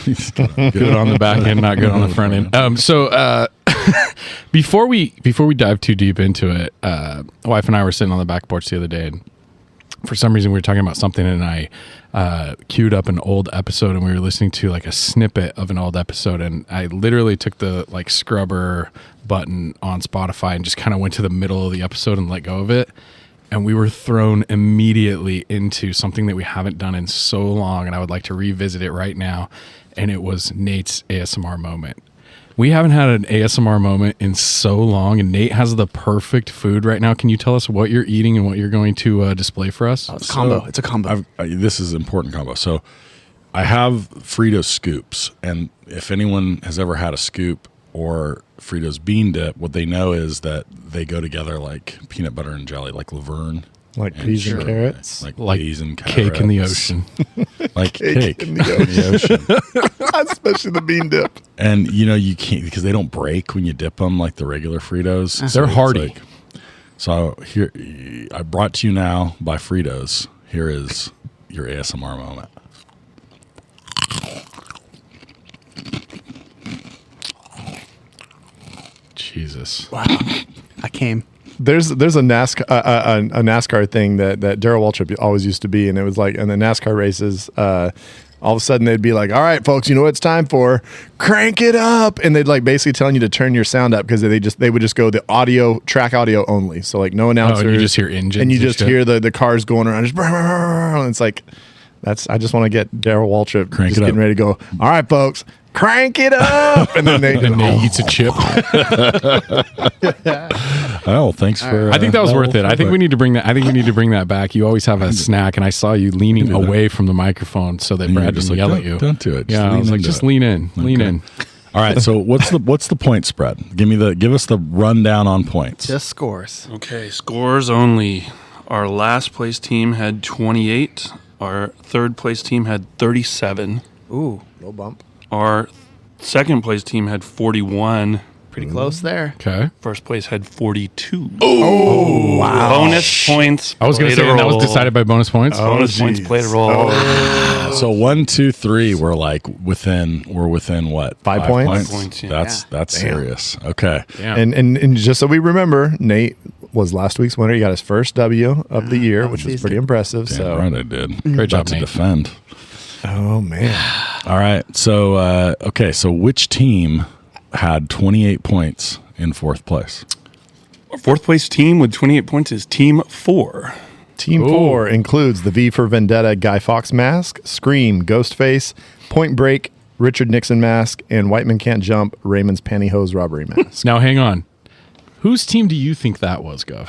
Good on the back end, not good on the front end. So before we dive too deep into it, my wife and I were sitting on the back porch the other day, and for some reason we were talking about something, and I queued up an old episode, and we were listening to like a snippet of an old episode, and I literally took the like scrubber button on Spotify and just kind of went to the middle of the episode and let go of it. And we were thrown immediately into something that we haven't done in so long, and I would like to revisit it right now. And it was Nate's ASMR moment. We haven't had an ASMR moment in so long, and Nate has the perfect food right now. Can you tell us what you're eating and what you're going to display for us? It's a combo. It's a combo. This is an important combo. So I have Fritos scoops, and if anyone has ever had a scoop or Fritos bean dip, what they know is that they go together like peanut butter and jelly, like Laverne. Like peas and carrots? Like peas and carrots. Cake in the ocean. Like cake in the ocean. Especially the bean dip. And, you can't, because they don't break when you dip them like the regular Fritos. They're hearty. So here, I brought to you now by Fritos. Here is your ASMR moment. Jesus. Wow. I came. There's a NASCAR thing that Darrell Waltrip always used to be, and it was like in the NASCAR races, all of a sudden they'd be like, "All right, folks, you know what it's time for? Crank it up!" And they'd like basically telling you to turn your sound up because they would just go the track audio only, so like no announcer. And you just hear engines, and you just hear the cars going around. Just and it's like I just want to get Darrell Waltrip Crank just it up. getting ready to go. All right, folks. Crank it up, and then Nate eats a chip. Oh, thanks for. I think that was worth it. I think we need to bring that. I think we need to bring that back. You always have a snack, and I saw you leaning away from the microphone so that Brad didn't yell at you. Don't do it. Yeah, I was like, just lean in, lean in. All right. So what's the point spread? Give us the rundown on points. Just scores. Okay, scores only. Our last place team had 28. Our third place team had 37. Ooh, low bump. Our second place team had 41. Pretty close there. Okay. First place had 42. Oh, wow. Bonus points. I was going to say that was decided by bonus points. Bonus points played a role. So 1, 2, 3, we're like within what? 5 points? 5 points, yeah. That's serious. Okay. And just so we remember, Nate was last week's winner. He got his first W of the year, which was pretty impressive. Damn so right I did. Great job, About to Nate. defend. Oh man. All right. So so which team had 28 points in fourth place? Our fourth place team with 28 points is Team 4. Team 4 includes the V for Vendetta Guy Fawkes mask, Scream, Ghostface, Point Break, Richard Nixon mask, and White Man Can't Jump, Raymond's Pantyhose robbery mask. Now, hang on. Whose team do you think that was, Gov?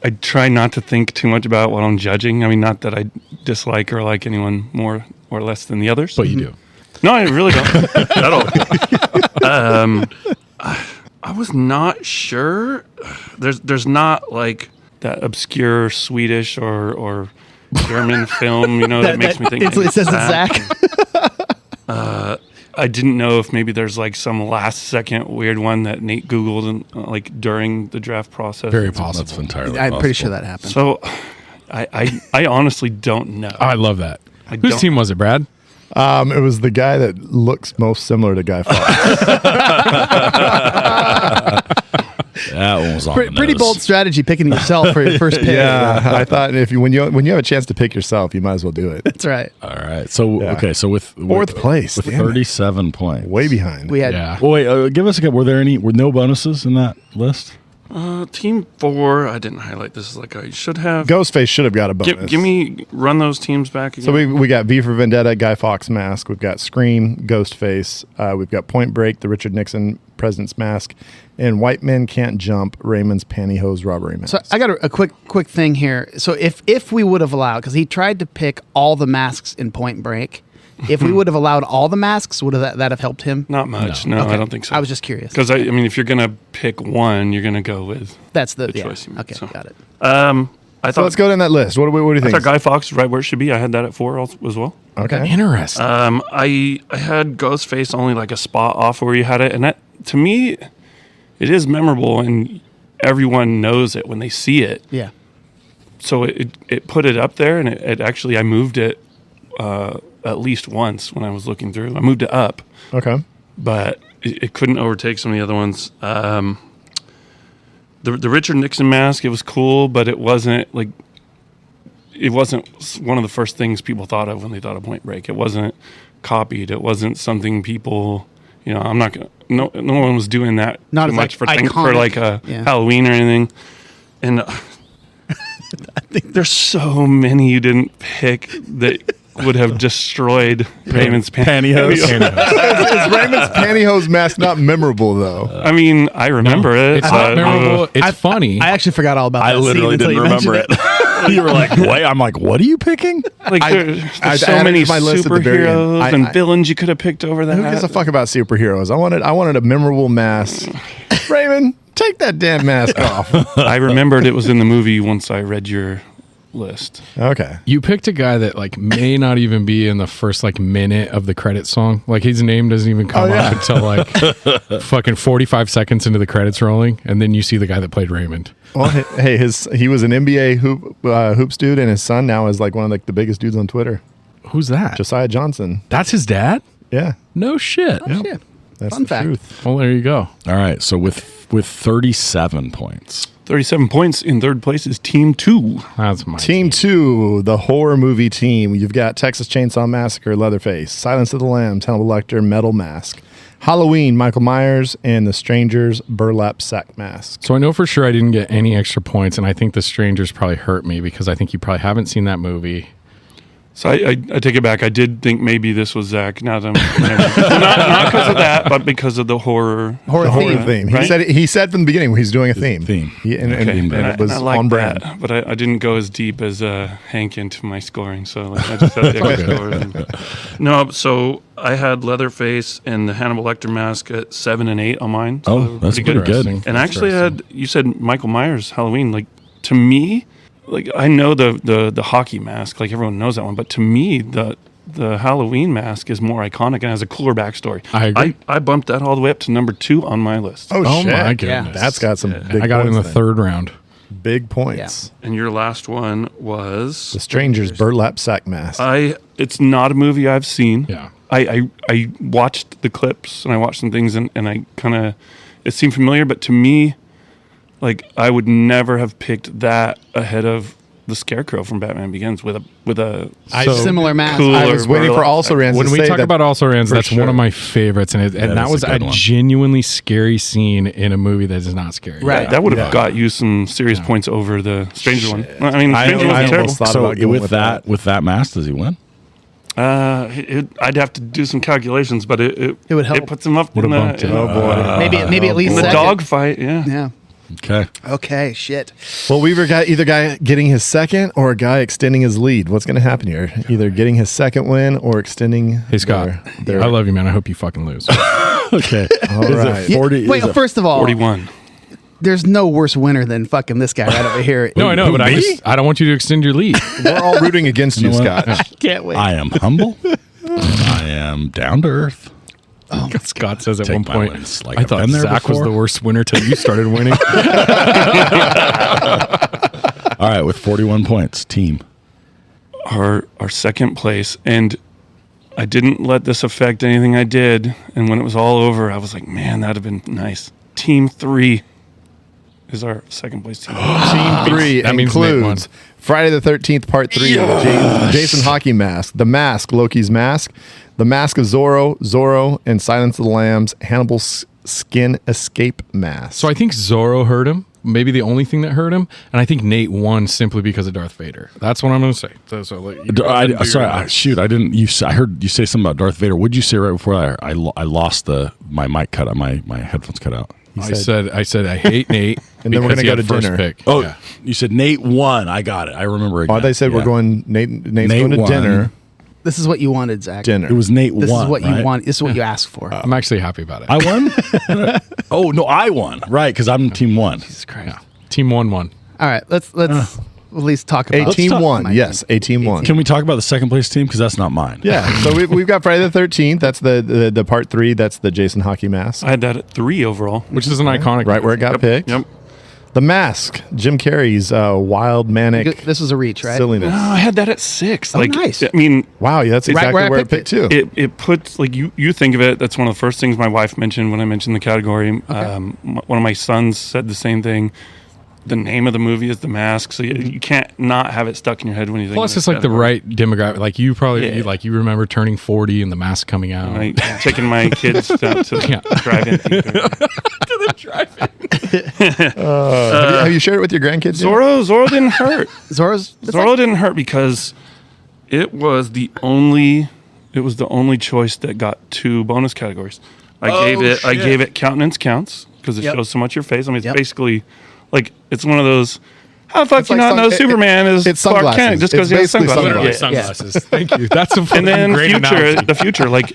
I try not to think too much about what I'm judging. I mean, not that I dislike or like anyone more or less than the others. But you do. No, I really don't at all. I was not sure. There's not like that obscure Swedish or German film, that makes me think. It says it's Zach. I didn't know if maybe there's like some last second weird one that Nate Googled and like during the draft process. Very possible. That's entirely I'm pretty possible. sure that happened. So I honestly don't know. I love that. I Whose don't- team was it, Brad? It was the guy that looks most similar to Guy Fawkes. That one was on the Pretty nose. bold strategy picking yourself for your first pick. Yeah, I thought when you have a chance to pick yourself, you might as well do it. That's right. All right. So Yeah. so with Fourth place, with damn it. 37 points. Way behind. We had Yeah. Well, wait. Give us a. Were no bonuses in that list? Team 4. I didn't highlight this like I should have. Ghostface should have got a bonus. Run those teams back again. So we got V for Vendetta, Guy Fawkes mask. We've got Scream, Ghostface. We've got Point Break, the Richard Nixon President's mask, and White Men Can't Jump, Raymond's Pantyhose robbery mask. So I got a quick thing here. So if we would have allowed, because he tried to pick all the masks in Point Break, if we would have allowed all the masks, would that have helped him? Not much. No, Okay. I don't think so. I was just curious. Because I mean, if you're gonna pick one, you're gonna go with That's the choice you made, Okay, so. got it. I So thought. let's go down that list. What do you I think? thought Guy Fawkes is right where it should be. I had that at 4 as well. Okay. Interesting. I had Ghostface only like a spot off where you had it, and that to me, it is memorable. And everyone knows it when they see it. Yeah. So it put it up there, and it actually, I moved it at least once when I was looking through. I moved it up. Okay. But it couldn't overtake some of the other ones. The Richard Nixon mask, it was cool, but it wasn't one of the first things people thought of when they thought of Point Break. It wasn't copied. It wasn't something people, I'm not gonna. No one was doing that Not too as, much like, for like a Halloween or anything. And I think there's so many you didn't pick that would have destroyed Raymond's pantyhose. Is Raymond's pantyhose mask not memorable though? I mean, I remember it. It's not memorable. It's funny. I actually forgot all about that. I literally didn't remember it. You were like, wait. I'm like, what are you picking? Like, there's so many superheroes and villains you could have picked over that. Who gives a fuck about superheroes? I wanted a memorable mask. Raymond, take that damn mask off. I remembered it was in the movie once I read your list. Okay. You picked a guy that like may not even be in the first like minute of the credit song. Like his name doesn't even come up until like fucking 45 seconds into the credits rolling, and then you see the guy that played Raymond. Well, hey, he was an NBA hoops dude, and his son now is like one of like the biggest dudes on Twitter. Who's that? Josiah Johnson. That's his dad? Yeah. No shit. Oh, shit. That's Fun the fact. truth. Well, there you go. All right. So with 37 points. 37 points in third place is Team 2. That's my Team 2, the horror movie team. You've got Texas Chainsaw Massacre, Leatherface, Silence of the Lambs, Hannibal Lecter, Metal Mask, Halloween, Michael Myers, and The Strangers, Burlap Sack Mask. So I know for sure I didn't get any extra points, and I think The Strangers probably hurt me because I think you probably haven't seen that movie. So I take it back. I did think maybe this was Zach. Now that I'm not because of that, but because of the horror theme. Right? He said from the beginning he's doing a theme. And it was I like on brand. that, but I didn't go as deep as Hank into my scoring. So like, I just had the extra scores. No, so I had Leatherface and the Hannibal Lecter mask at 7 and 8 on mine. So Oh, that's pretty good. And actually, you said Michael Myers Halloween. Like to me. Like I know the hockey mask, like everyone knows that one, but to me the Halloween mask is more iconic and has a cooler backstory. I agree. I bumped that all the way up to number 2 on my list. Oh shit. My goodness. That's got some big I got it in the points then. third round. Big points. And your last one was The Strangers, Burlap Sack Mask. It's not a movie I've seen. Yeah. I watched the clips and I watched some things and I kind of it seemed familiar, but to me, like I would never have picked that ahead of the Scarecrow from Batman Begins with a similar mask. I was waiting for Also Rans. When we talk about Also Rans, that's one of my favorites, and that was a genuinely scary scene in a movie that is not scary. Right. That would have got you some serious points over the Stranger one. I mean, Stranger one's terrible. So with that mask, does he win? I'd have to do some calculations, but it would help. It puts him up in the, Oh boy. maybe at least in the second. dog fight. Yeah. Yeah. Okay. Shit. Well, we got either guy getting his second or a guy extending his lead. What's going to happen here? Either getting his second win or extending. Hey Scott, I love you, man. I hope you fucking lose. Okay. All right. 40, Wait, first of all, 41. There's no worse winner than fucking this guy right over here. No, I know, but I don't want you to extend your lead. We're all rooting against you, Scott. I can't wait. I am humble. I am down to earth. Oh, Scott says at Take one my point, wins. Like I I've thought been there Zach was before. the worst winner till you started winning. All right, with 41 points, team. Our second place, and I didn't let this affect anything I did. And when it was all over, I was like, man, that'd have been nice. Team 3 is our second place team. Team 3 That means Nate won. includes Friday the 13th, Part 3, Jason Hockey Mask, The Mask, Loki's Mask, The Mask of Zorro, and Silence of the Lambs, Hannibal's Skin Escape Mask. So I think Zorro hurt him. Maybe the only thing that hurt him, and I think Nate won simply because of Darth Vader. That's what I'm going to say. I didn't. I heard you say something about Darth Vader. What'd you say right before that? I lost my mic cut out. My headphones cut out. I said I hate Nate, and then we're going to go to dinner. Pick. Oh, yeah. You said Nate won. I got it. I remember again. Oh, they said we're going. Nate's going to won. dinner. This is what you wanted, Zach. Dinner. It was Nate This won. is what right? you want. This is what you asked for. I'm actually happy about it. I won. Oh no, I won. Right, because I'm team 1. Jesus Christ. Yeah. Team 1 won. All right, let's at least talk about A team talk won. about Yes, a team won. Can we talk about the second place team? Because that's not mine. Yeah. So we've got Friday the 13th. That's the Part 3. That's the Jason Hockey Mask. I had that at 3 overall. Which is an iconic. Right where it got picked. Yep. The Mask, Jim Carrey's wild, manic. This was a reach, right? Silliness. No, I had that at 6. Oh, nice. I mean, wow, yeah, that's exactly where I picked too. It puts like you think of it. That's one of the first things my wife mentioned when I mentioned the category. Okay. One of my sons said the same thing. The name of the movie is The Mask, so you can't not have it stuck in your head when you think. Plus, it's like the right demographic. Like you probably you remember turning 40 and The Mask coming out. Right. Taking my kids out to the drive-in theater. To the drive-in. Have you shared it with your grandkids? Zorro didn't hurt. Zorro didn't hurt because it was the only choice that got 2 bonus categories. I gave it countenance counts because it shows so much your face. I mean, it's basically like it's one of those. How the fuck do you not know Superman is Clark Kent just because he has sunglasses? Sunglasses. Thank you. That's a fucking and then great analogy. the future, like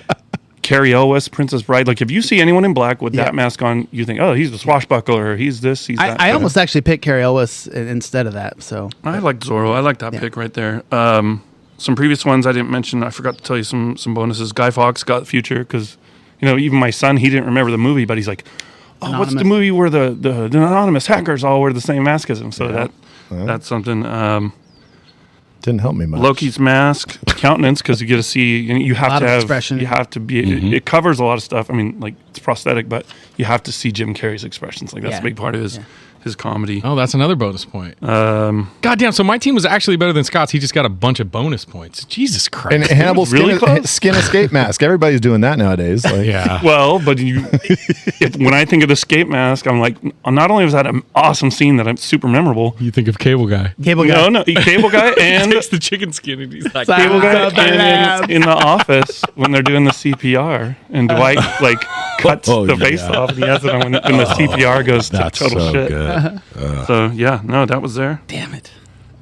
Carrie Elwes, Princess Bride. Like if you see anyone in black with that mask on, you think, oh, he's the swashbuckler. He's this. He's that. I almost actually picked Carrie Elwes instead of that. So I liked Zorro. I like that pick right there. Some previous ones I didn't mention. I forgot to tell you some bonuses. Guy Fawkes got Future because even my son, he didn't remember the movie, but he's like, oh, Anonymous. What's the movie where the anonymous hackers all wear the same mask as him? So that's something. Didn't help me much. Loki's mask, countenance, because you get to see. You have to have expression. You have to be. It covers a lot of stuff. I mean, like it's prosthetic, but you have to see Jim Carrey's expressions. Like that's a big part of his comedy. Oh, that's another bonus point. Goddamn! So my team was actually better than Scott's. He just got a bunch of bonus points. Jesus Christ! And Hannibal skin escape mask. Everybody's doing that nowadays. Like. Yeah. Well, but when I think of the escape mask, I'm like, not only was that an awesome scene that I'm super memorable. You think of Cable Guy. Cable Guy. No, Cable Guy, and he takes the chicken skin and he's like Cable Guy, and in the office when they're doing the CPR, and Dwight cuts the face off, and he has it on when the CPR goes to total shit. Good. So that was there. Damn it!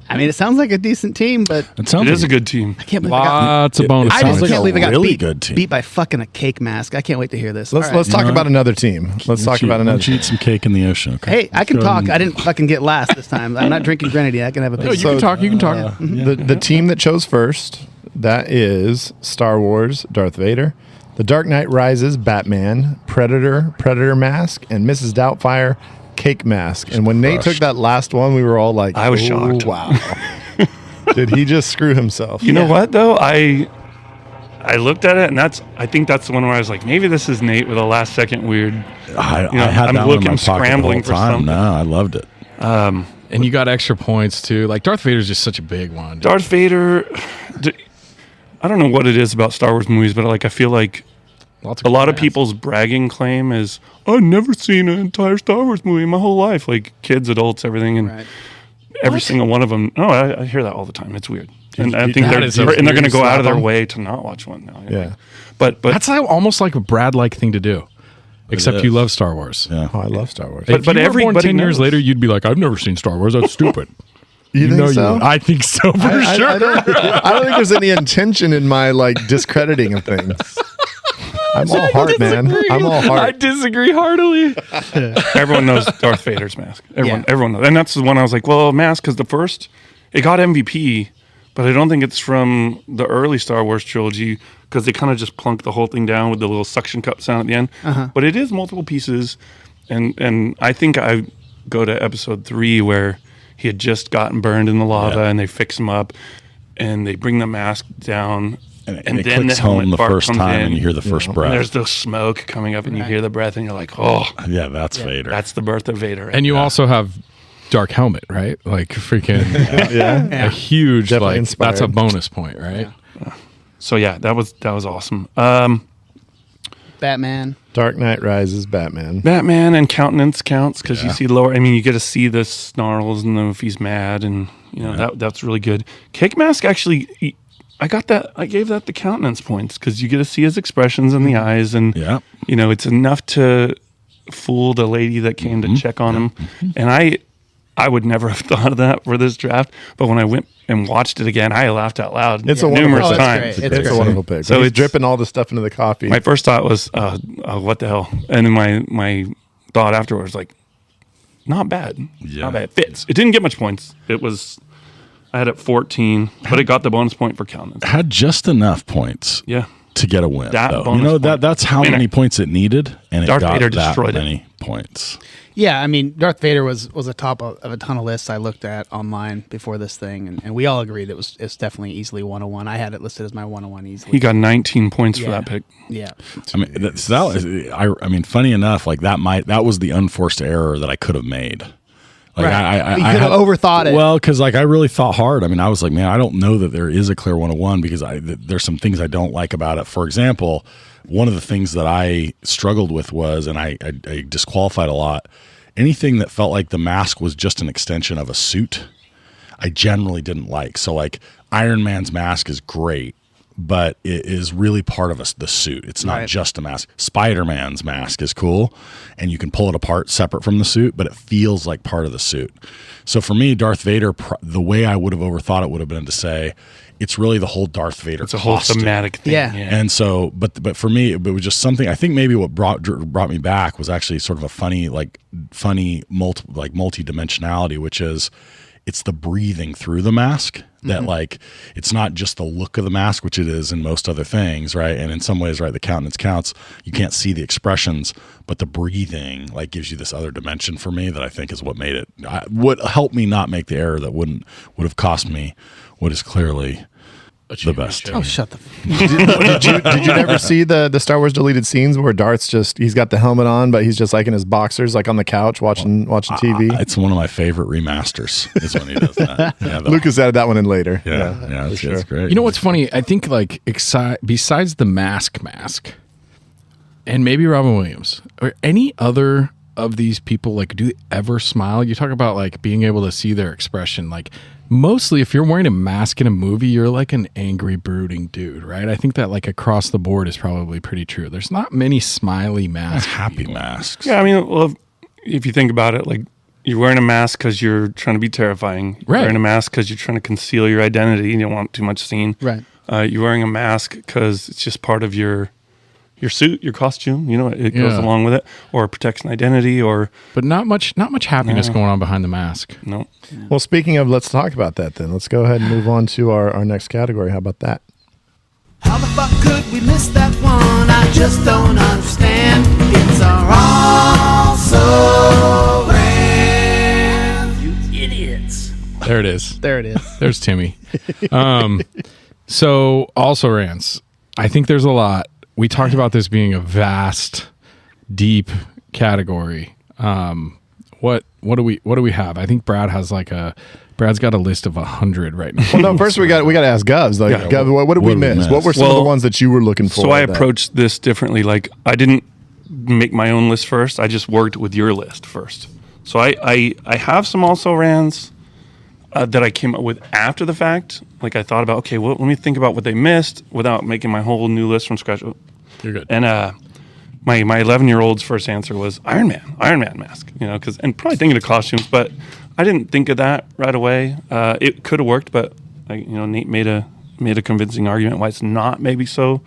I mean, it sounds like a decent team, but it is a good team. I can't believe lots of bonus. I just can't believe I got really good team. beat by fucking a cake mask. I can't wait to hear this. Let's talk about another team. Let's talk about another. Eat some cake in the ocean. Okay? Hey, I can talk. I didn't fucking get last this time. I'm not drinking grenadine. I can have a. No, you can talk. You can talk. The team that chose first, that is Star Wars, Darth Vader, The Dark Knight Rises, Batman, Predator Mask, and Mrs. Doubtfire, Cake Mask. And when Nate took that last one, we were all like, I was shocked. Wow. Did he just screw himself? You know what though? I looked at it, and I think that's the one where I was like, maybe this is Nate with a last second weird. I had I'm that looking, one in my pocket scrambling the whole for time. something. No, I loved it. And you got extra points too. Like Darth Vader's just such a big one. Darth Vader. I don't know what it is about Star Wars movies, but I feel like a lot of people's bragging claim is, I've never seen an entire Star Wars movie in my whole life. Like kids, adults, everything, and every single one of them. No, I hear that all the time. It's weird, and I think they're going to go out of their way to not watch one now. Yeah, but that's almost like a Brad-like thing to do. Except you love Star Wars. Yeah, I love Star Wars. But everybody 10 years later, you'd be like, I've never seen Star Wars. That's stupid. You think so? I think so for sure. I don't think there's any intention in my discrediting of things. I'm all heart, man. I'm all heart. I disagree heartily. Everyone knows Darth Vader's mask. Everyone knows. And that's the one I was like, well, mask, because the first, it got MVP, but I don't think it's from the early Star Wars trilogy because they kind of just plunked the whole thing down with the little suction cup sound at the end. But it is multiple pieces. And I think I go to episode 3 where he had just gotten burned in the lava and they fix him up and they bring the mask down. And it then clicks the home the first time in, and you hear the first breath. And there's the smoke coming up and you hear the breath and you're like, oh. Yeah, that's Vader. That's the birth of Vader. And you also have Dark Helmet, right? Like freaking a huge, that's a bonus point, right? Yeah. So yeah, that was awesome. Batman. Dark Knight Rises, Batman. Batman and countenance counts because you see lower. I mean, you get to see the snarls and if he's mad, and that's really good. Cake Mask actually, I got that. I gave that the countenance points because you get to see his expressions in the eyes, and it's enough to fool the lady that came to check on him. And I would never have thought of that for this draft, but when I went and watched it again, I laughed out loud numerous times. It's a wonderful pick. So he's dripping all the stuff into the coffee. My first thought was, what the hell? And then my thought afterwards, like, not bad. Yeah. Not bad. It fits. It didn't get much points. I had it 14, but it got the bonus point for countenance. Had just enough points. Yeah. To get a win. That's how many points it needed, and Darth it got Vader that destroyed many points. Yeah, I mean, Darth Vader was a top of a ton of lists I looked at online before this thing, and we all agreed it's definitely easily 101. I had it listed as my 101 easily. He got 19 points for that pick. Yeah. I mean, funny enough, like that was the unforced error that I could have made. Like right. You could have overthought it. Well, because like I really thought hard. I mean, I was like, man, I don't know that there is a clear 101 because there's some things I don't like about it. For example, one of the things that I struggled with was, and I disqualified a lot, anything that felt like the mask was just an extension of a suit, I generally didn't like. So like Iron Man's mask is great, but it is really part of the suit. It's not just a mask. Spider-Man's mask is cool, and you can pull it apart separate from the suit, but it feels like part of the suit. So for me, Darth Vader, the way I would have overthought it would have been to say, it's really the whole Darth Vader It's a whole costume. thematic thing. Yeah. And so, but for me, it was just something, I think maybe what brought me back was actually sort of a funny multi-dimensionality, which is it's the breathing through the mask that like, it's not just the look of the mask, which it is in most other things, right? And in some ways, right, the countenance counts. You can't see the expressions, but the breathing like gives you this other dimension for me that I think is what made it, what helped me not make the error that would have cost me what is clearly the best. Oh, shut the Did you never see the Star Wars deleted scenes where Darth's he's got the helmet on, but he's just like in his boxers, like on the couch watching TV? It's one of my favorite remasters is when he does that. Yeah, Lucas added that one in later. Yeah, it's great. You know what's funny? I think like besides the mask, and maybe Robin Williams or any other of these people, like, do they ever smile? You talk about like being able to see their expression, like. Mostly, if you're wearing a mask in a movie, you're like an angry, brooding dude, right? I think that like across the board is probably pretty true. There's not many smiley masks. Happy masks. Yeah, I mean, well, if you think about it, like you're wearing a mask because you're trying to be terrifying. You're wearing a mask because you're trying to conceal your identity. You don't want too much seen. Right. You're wearing a mask because it's just part of your suit, your costume, it goes along with it, or it protects an identity, but not much happiness going on behind the mask. No. Well, speaking of, let's talk about that then. Let's go ahead and move on to our next category. How about that? How the fuck could we miss that one? I just don't understand. It's our also ran. You idiots. There it is. There it is. There's Timmy. So also rants. I think there's a lot. We talked about this being a vast, deep category. What do we have? I think Brad's got a list of 100 right now. Well, no, first we got to ask Govs. Like, Gov, what did we miss? What were some of the ones that you were looking for? So I approached this differently. Like I didn't make my own list first. I just worked with your list first. So I have some also rans that I came up with after the fact. Like I thought about, okay, well, let me think about what they missed without making my whole new list from scratch. You're good. And my 11-year-old's first answer was Iron Man mask. And probably thinking of costumes, but I didn't think of that right away. It could have worked, but Nate made a convincing argument why it's not maybe so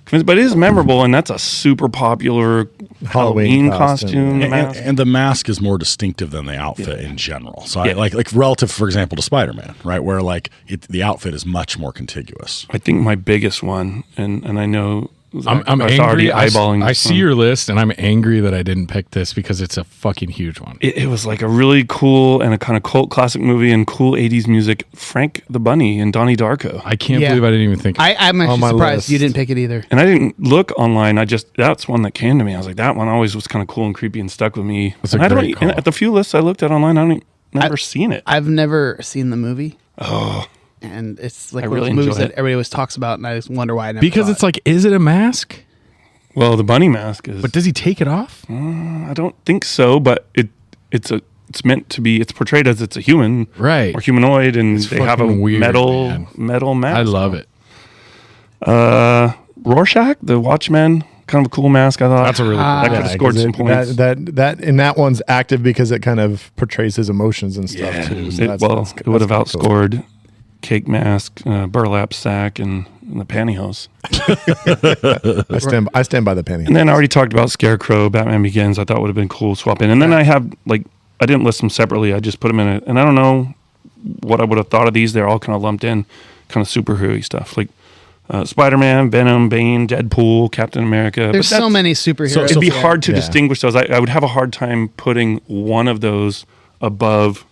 convincing. But it is memorable, and that's a super popular Halloween costume. And the mask is more distinctive than the outfit in general. So I like relative, for example, to Spider-Man, right? Where like the outfit is much more contiguous. I think my biggest one, and I know I'm angry. Already eyeballing. I see your list, and I'm angry that I didn't pick this because it's a fucking huge one. It was like a really cool and a kind of cult classic movie and cool 80s music. Frank the Bunny and Donnie Darko. I can't believe I didn't even think. I'm actually surprised you didn't pick it either. And I didn't look online. That's one that came to me. I was like, that one always was kind of cool and creepy and stuck with me. And at the few lists I looked at online, I've never seen it. I've never seen the movie. Oh. And it's like one of those movies that everybody always talks about, and I just wonder why I never Because it's like, is it a mask? Well, the bunny mask is. But does he take it off? I don't think so, but it's meant to be. It's portrayed as it's a human, right, or humanoid, and they have a weird, metal mask. I love it. Rorschach, the Watchman, kind of a cool mask. I thought that's a really cool. That could have scored some points. That one's active because it kind of portrays his emotions and stuff too. So it would have outscored Cake Mask, Burlap Sack, and the pantyhose. I stand by the pantyhose. And then I already talked about Scarecrow, Batman Begins. I thought would have been cool swap in. And then I have I didn't list them separately. I just put them in it. And I don't know what I would have thought of these. They're all kind of lumped in, kind of superhero-y stuff. Like Spider-Man, Venom, Bane, Deadpool, Captain America. There's so many superheroes. So it'd be hard to distinguish those. I would have a hard time putting one of those above,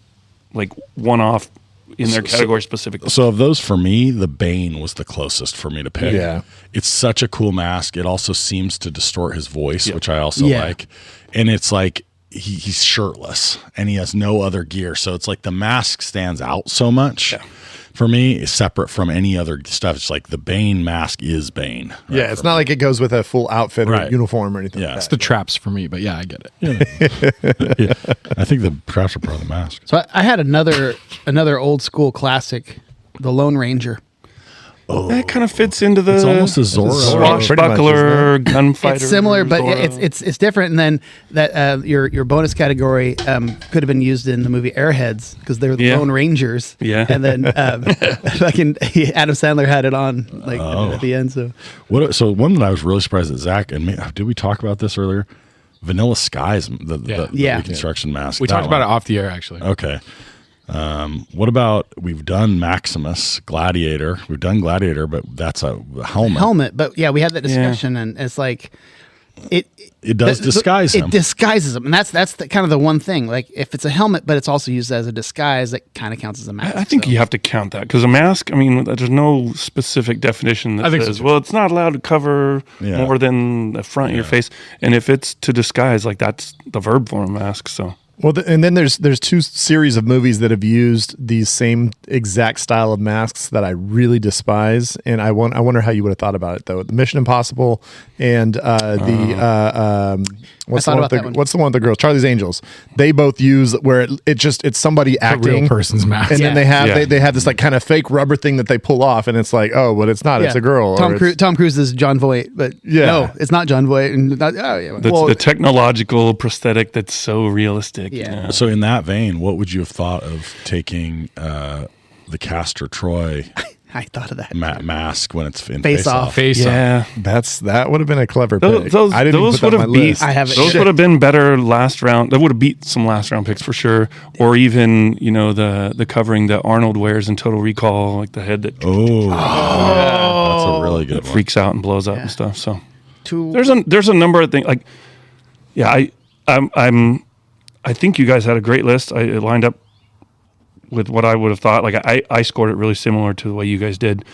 like one off in their category specifically. So of those, for me, the Bane was the closest for me to pick. Yeah. It's such a cool mask. It also seems to distort his voice, which I also like. And it's like he's shirtless and he has no other gear. So it's like the mask stands out so much. Yeah. For me, is separate from any other stuff. It's like the Bane mask is Bane. Right, yeah, it's not like it goes with a full outfit or uniform or anything. Yeah, like it's that. the traps for me, but yeah, I get it. Yeah. I think the traps are part of the mask. So I had another old school classic, the Lone Ranger. Oh, that kind of fits into the. It's almost a Zorro swashbuckler gunfighter. It's similar, but Zorro. it's different. And then that your bonus category could have been used in the movie Airheads because they were the Lone Rangers. Yeah, and then fucking Adam Sandler had it on at the end. So So one that I was really surprised at Zach and me. Did we talk about this earlier? Vanilla Skies, the reconstruction mask. We talked about it off the air actually. Okay. What about we've done Maximus, Gladiator. We've done Gladiator, but that's a helmet. But yeah, we had that discussion, and it's like it does disguise him. It disguises him, and that's kind of the one thing. Like if it's a helmet, but it's also used as a disguise, that kind of counts as a mask. I think you have to count that because a mask. I mean, there's no specific definition that says, well, it's not allowed to cover more than the front of your face, and if it's to disguise, like that's the verb form of mask. So. Well, and then there's two series of movies that have used these same exact style of masks that I really despise, and I wonder how you would have thought about it though. The Mission Impossible and what's the one with the girls? Charlie's Angels. They both use where it's somebody acting, a real person's mask, and then they have this like kind of fake rubber thing that they pull off, and it's like, oh, but it's not. It's a girl. Tom Cruise is John Voight, but no, it's not John Voight. And that's the technological prosthetic that's so realistic. Yeah. So in that vein, what would you have thought of taking the Castor Troy? I thought of that mask when it's in Face Off. That would have been a clever pick. Those I didn't would put that on have my list. Those would have been better last round. That would have beat some last round picks for sure. Or even the covering that Arnold wears in Total Recall, like the head that that's a really good one. Freaks out and blows up and stuff. So there's a number of things like I think you guys had a great list. It lined up with what I would have thought. Like I scored it really similar to the way you guys did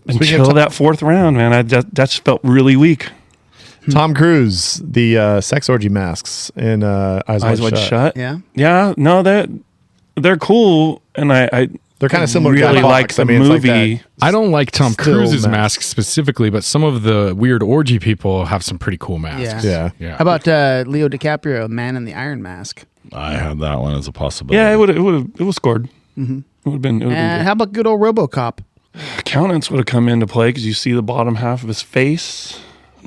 until that fourth round, man. That just felt really weak. Tom Cruise, the sex orgy masks in Eyes Wide Shut. Yeah. No, they're cool, and they're kind of similar. Really to like the movie. Like I don't like Tom Cruise's mask. mask specifically, but some of the weird orgy people have some pretty cool masks. Yeah. How about Leo DiCaprio, Man in the Iron Mask? I had that one as a possibility. Yeah, it was scored. Mm-hmm. It would have been. And how about good old RoboCop? Accountants would have come into play because you see the bottom half of his face.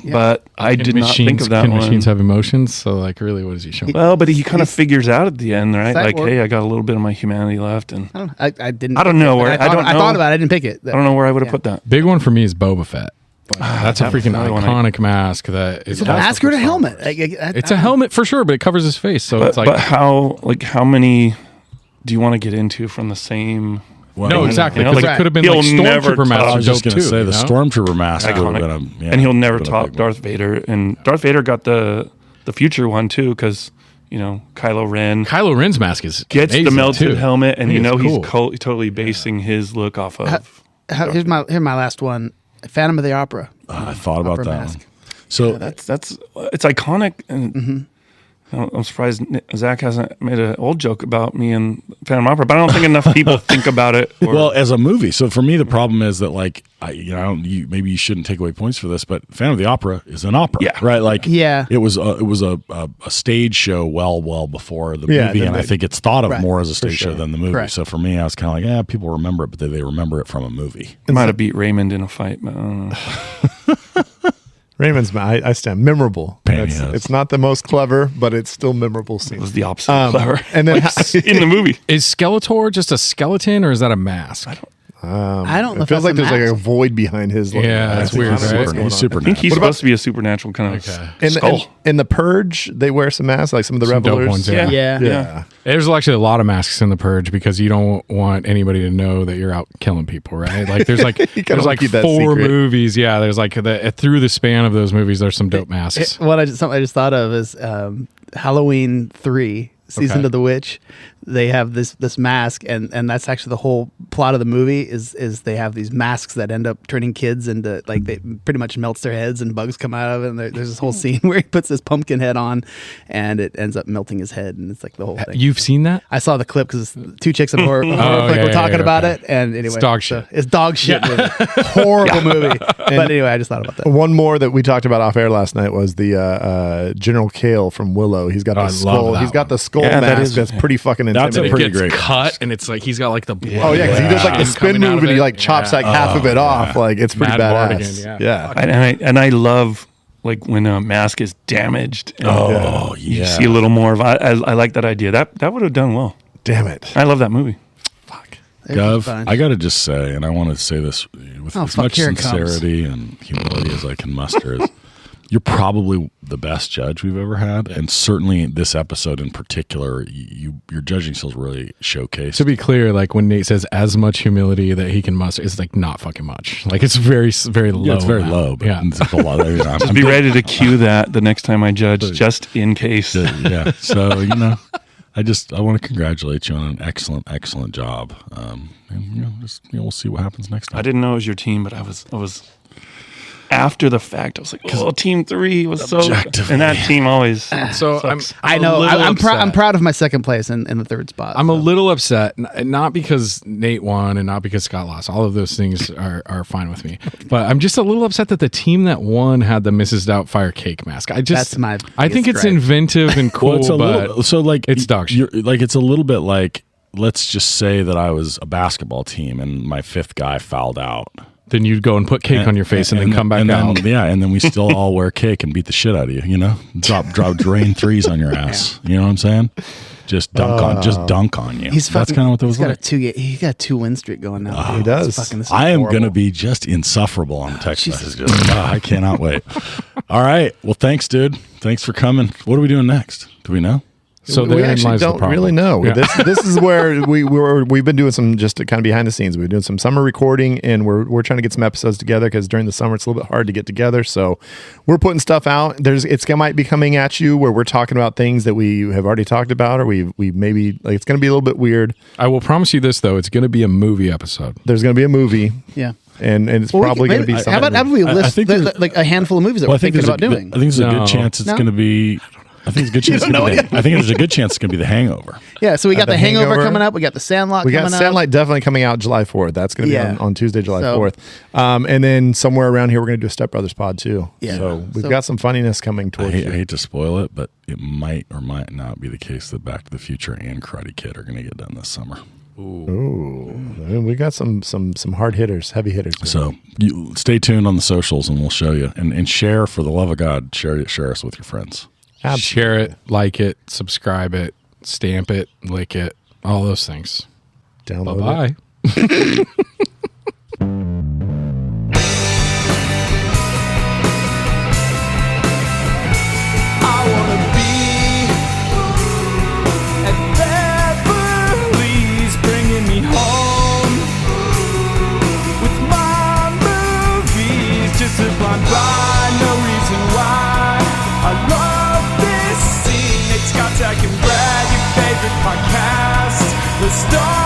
Yeah. But I did not think of that can one. Can machines have emotions? So, like, really, what is he showing? Well, but he kind of figures out at the end, right? Like, Cyborg. hey, I got a little bit of my humanity left, and I didn't. I don't know where. I thought about it. I didn't pick it. I don't know where I would have put that. Big one for me is Boba Fett. That's a freaking iconic mask. That is a mask or a helmet. It's a helmet for sure, but it covers his face. So it's like, but how many do you want to get into from the same? Well, no, exactly. Because it could have been like Stormtrooper mask. I was just going to say the Stormtrooper mask would have been and he'll never top Darth Vader. And Darth Vader got the future one too, because Kylo Ren. Kylo Ren's mask gets the melted helmet, and he's totally basing his look off of. Here's my last one: Phantom of the Opera. I thought about that mask. one. So that's it's iconic, and I'm surprised Zach hasn't made an old joke about me and Phantom Opera, but I don't think enough people think about it. Well, as a movie. So for me, the problem is that maybe you shouldn't take away points for this, but Phantom of the Opera is an opera, right? Like, it was a stage show well before the movie, and I think it's thought of more as a stage show than the movie. Correct. So for me, I was kind of like, people remember it, but they remember it from a movie. It might have beat Raymond in a fight, but I don't know. Raymond's, I stand memorable. It's not the most clever, but it's still memorable scene. It was the opposite of clever. And then in the movie, is Skeletor just a skeleton or is that a mask? I don't know. It feels like there's like a void behind his. That's weird. Right? He's supernatural. I think he's supposed to be a supernatural kind of skull. In the Purge, they wear some masks, like some of the revelers. Ones, yeah. There's actually a lot of masks in the Purge because you don't want anybody to know that you're out killing people, right? Like there's like there's like 4 movies. Yeah, there's like through the span of those movies, there's some dope masks. Something I just thought of is Halloween 3. Season of the Witch, they have this mask, and that's actually the whole plot of the movie is they have these masks that end up turning kids into, like, they pretty much melts their heads and bugs come out of it, and there's this whole scene where he puts this pumpkin head on and it ends up melting his head, and it's like the whole thing. You've seen that? I saw the clip because 2 chicks in horror were talking about it, and anyway, it's dog shit. It's dog shit movie. Horrible movie. But anyway, I just thought about that. One more that we talked about off air last night was the General Kale from Willow. He's got the skull. He's got the skull mask. That's pretty fucking intimidating. That's a pretty great cut, and it's like he's got like the blood. Oh yeah, because he does like the spin move and he like chops like half of it off. Like it's pretty badass. And I love like when a mask is damaged. And you see a little more of. I like that idea. That would have done well. Damn it! I love that movie. Gov, I got to just say, and I want to say this with as much sincerity and humility as I can muster, is you're probably the best judge we've ever had, and certainly this episode in particular, your judging skills really showcased. To be clear, like when Nate says as much humility that he can muster, it's like not fucking much. Like it's very, very low. Yeah, it's very low, but it's a lot. Just be ready to cue that the next time I judge, just in case. Yeah. So I want to congratulate you on an excellent job. And we'll see what happens next time. I didn't know it was your team, but I was after the fact. I was like, Team 3 was so, and that team always. So I'm proud of my second place in the third spot. I'm a little upset, not because Nate won and not because Scott lost. All of those things are fine with me, but I'm just a little upset that the team that won had the Mrs. Doubtfire cake mask. I think it's inventive and cool, it's dog shit. It's a little bit like, let's just say that I was a basketball team and my 5th guy fouled out. Then you'd go and put cake on your face and then come back out. And then we still all wear cake and beat the shit out of you, Drop rain threes on your ass. You know what I'm saying? Just dunk on you. That's kind of what that was like. He got a 2-win streak going now. He does. I am going to be just insufferable on the text messages. I cannot wait. All right. Well, thanks, dude. Thanks for coming. What are we doing next? Do we know? So we actually don't really know. Yeah. This is where we've been doing some just kind of behind the scenes. We've been doing some summer recording, and we're trying to get some episodes together because during the summer it's a little bit hard to get together. So we're putting stuff out. It might be coming at you where we're talking about things that we have already talked about, or we maybe like it's going to be a little bit weird. I will promise you this though: it's going to be a movie episode. There's going to be a movie. Yeah. And it's probably going to be something. How about we list like a handful of movies that we're thinking about doing? I think there's a good chance it's going to be. I think there's a good chance. I think there's a good chance it's going to be The Hangover. Yeah, so we got The Hangover coming up. We got The Sandlot. We got Sandlot definitely coming out July 4th. That's going to be on Tuesday, July 4th. And then somewhere around here, we're going to do a Step Brothers pod too. Yeah. So we've got some funniness coming towards you. I hate to spoil it, but it might or might not be the case that Back to the Future and Karate Kid are going to get done this summer. Ooh. We got some hard hitters, heavy hitters. So you stay tuned on the socials, and we'll show you. And share, for the love of God, share us with your friends. Absolutely. Share it, like it, subscribe it, stamp it, lick it, all those things. Download Bye-bye. I wanna be at Beverly's, bringing me home with my movies, just a blind by, no reason why. I love this scene. It's Scott, Zach, and Brad, your favorite podcast. The star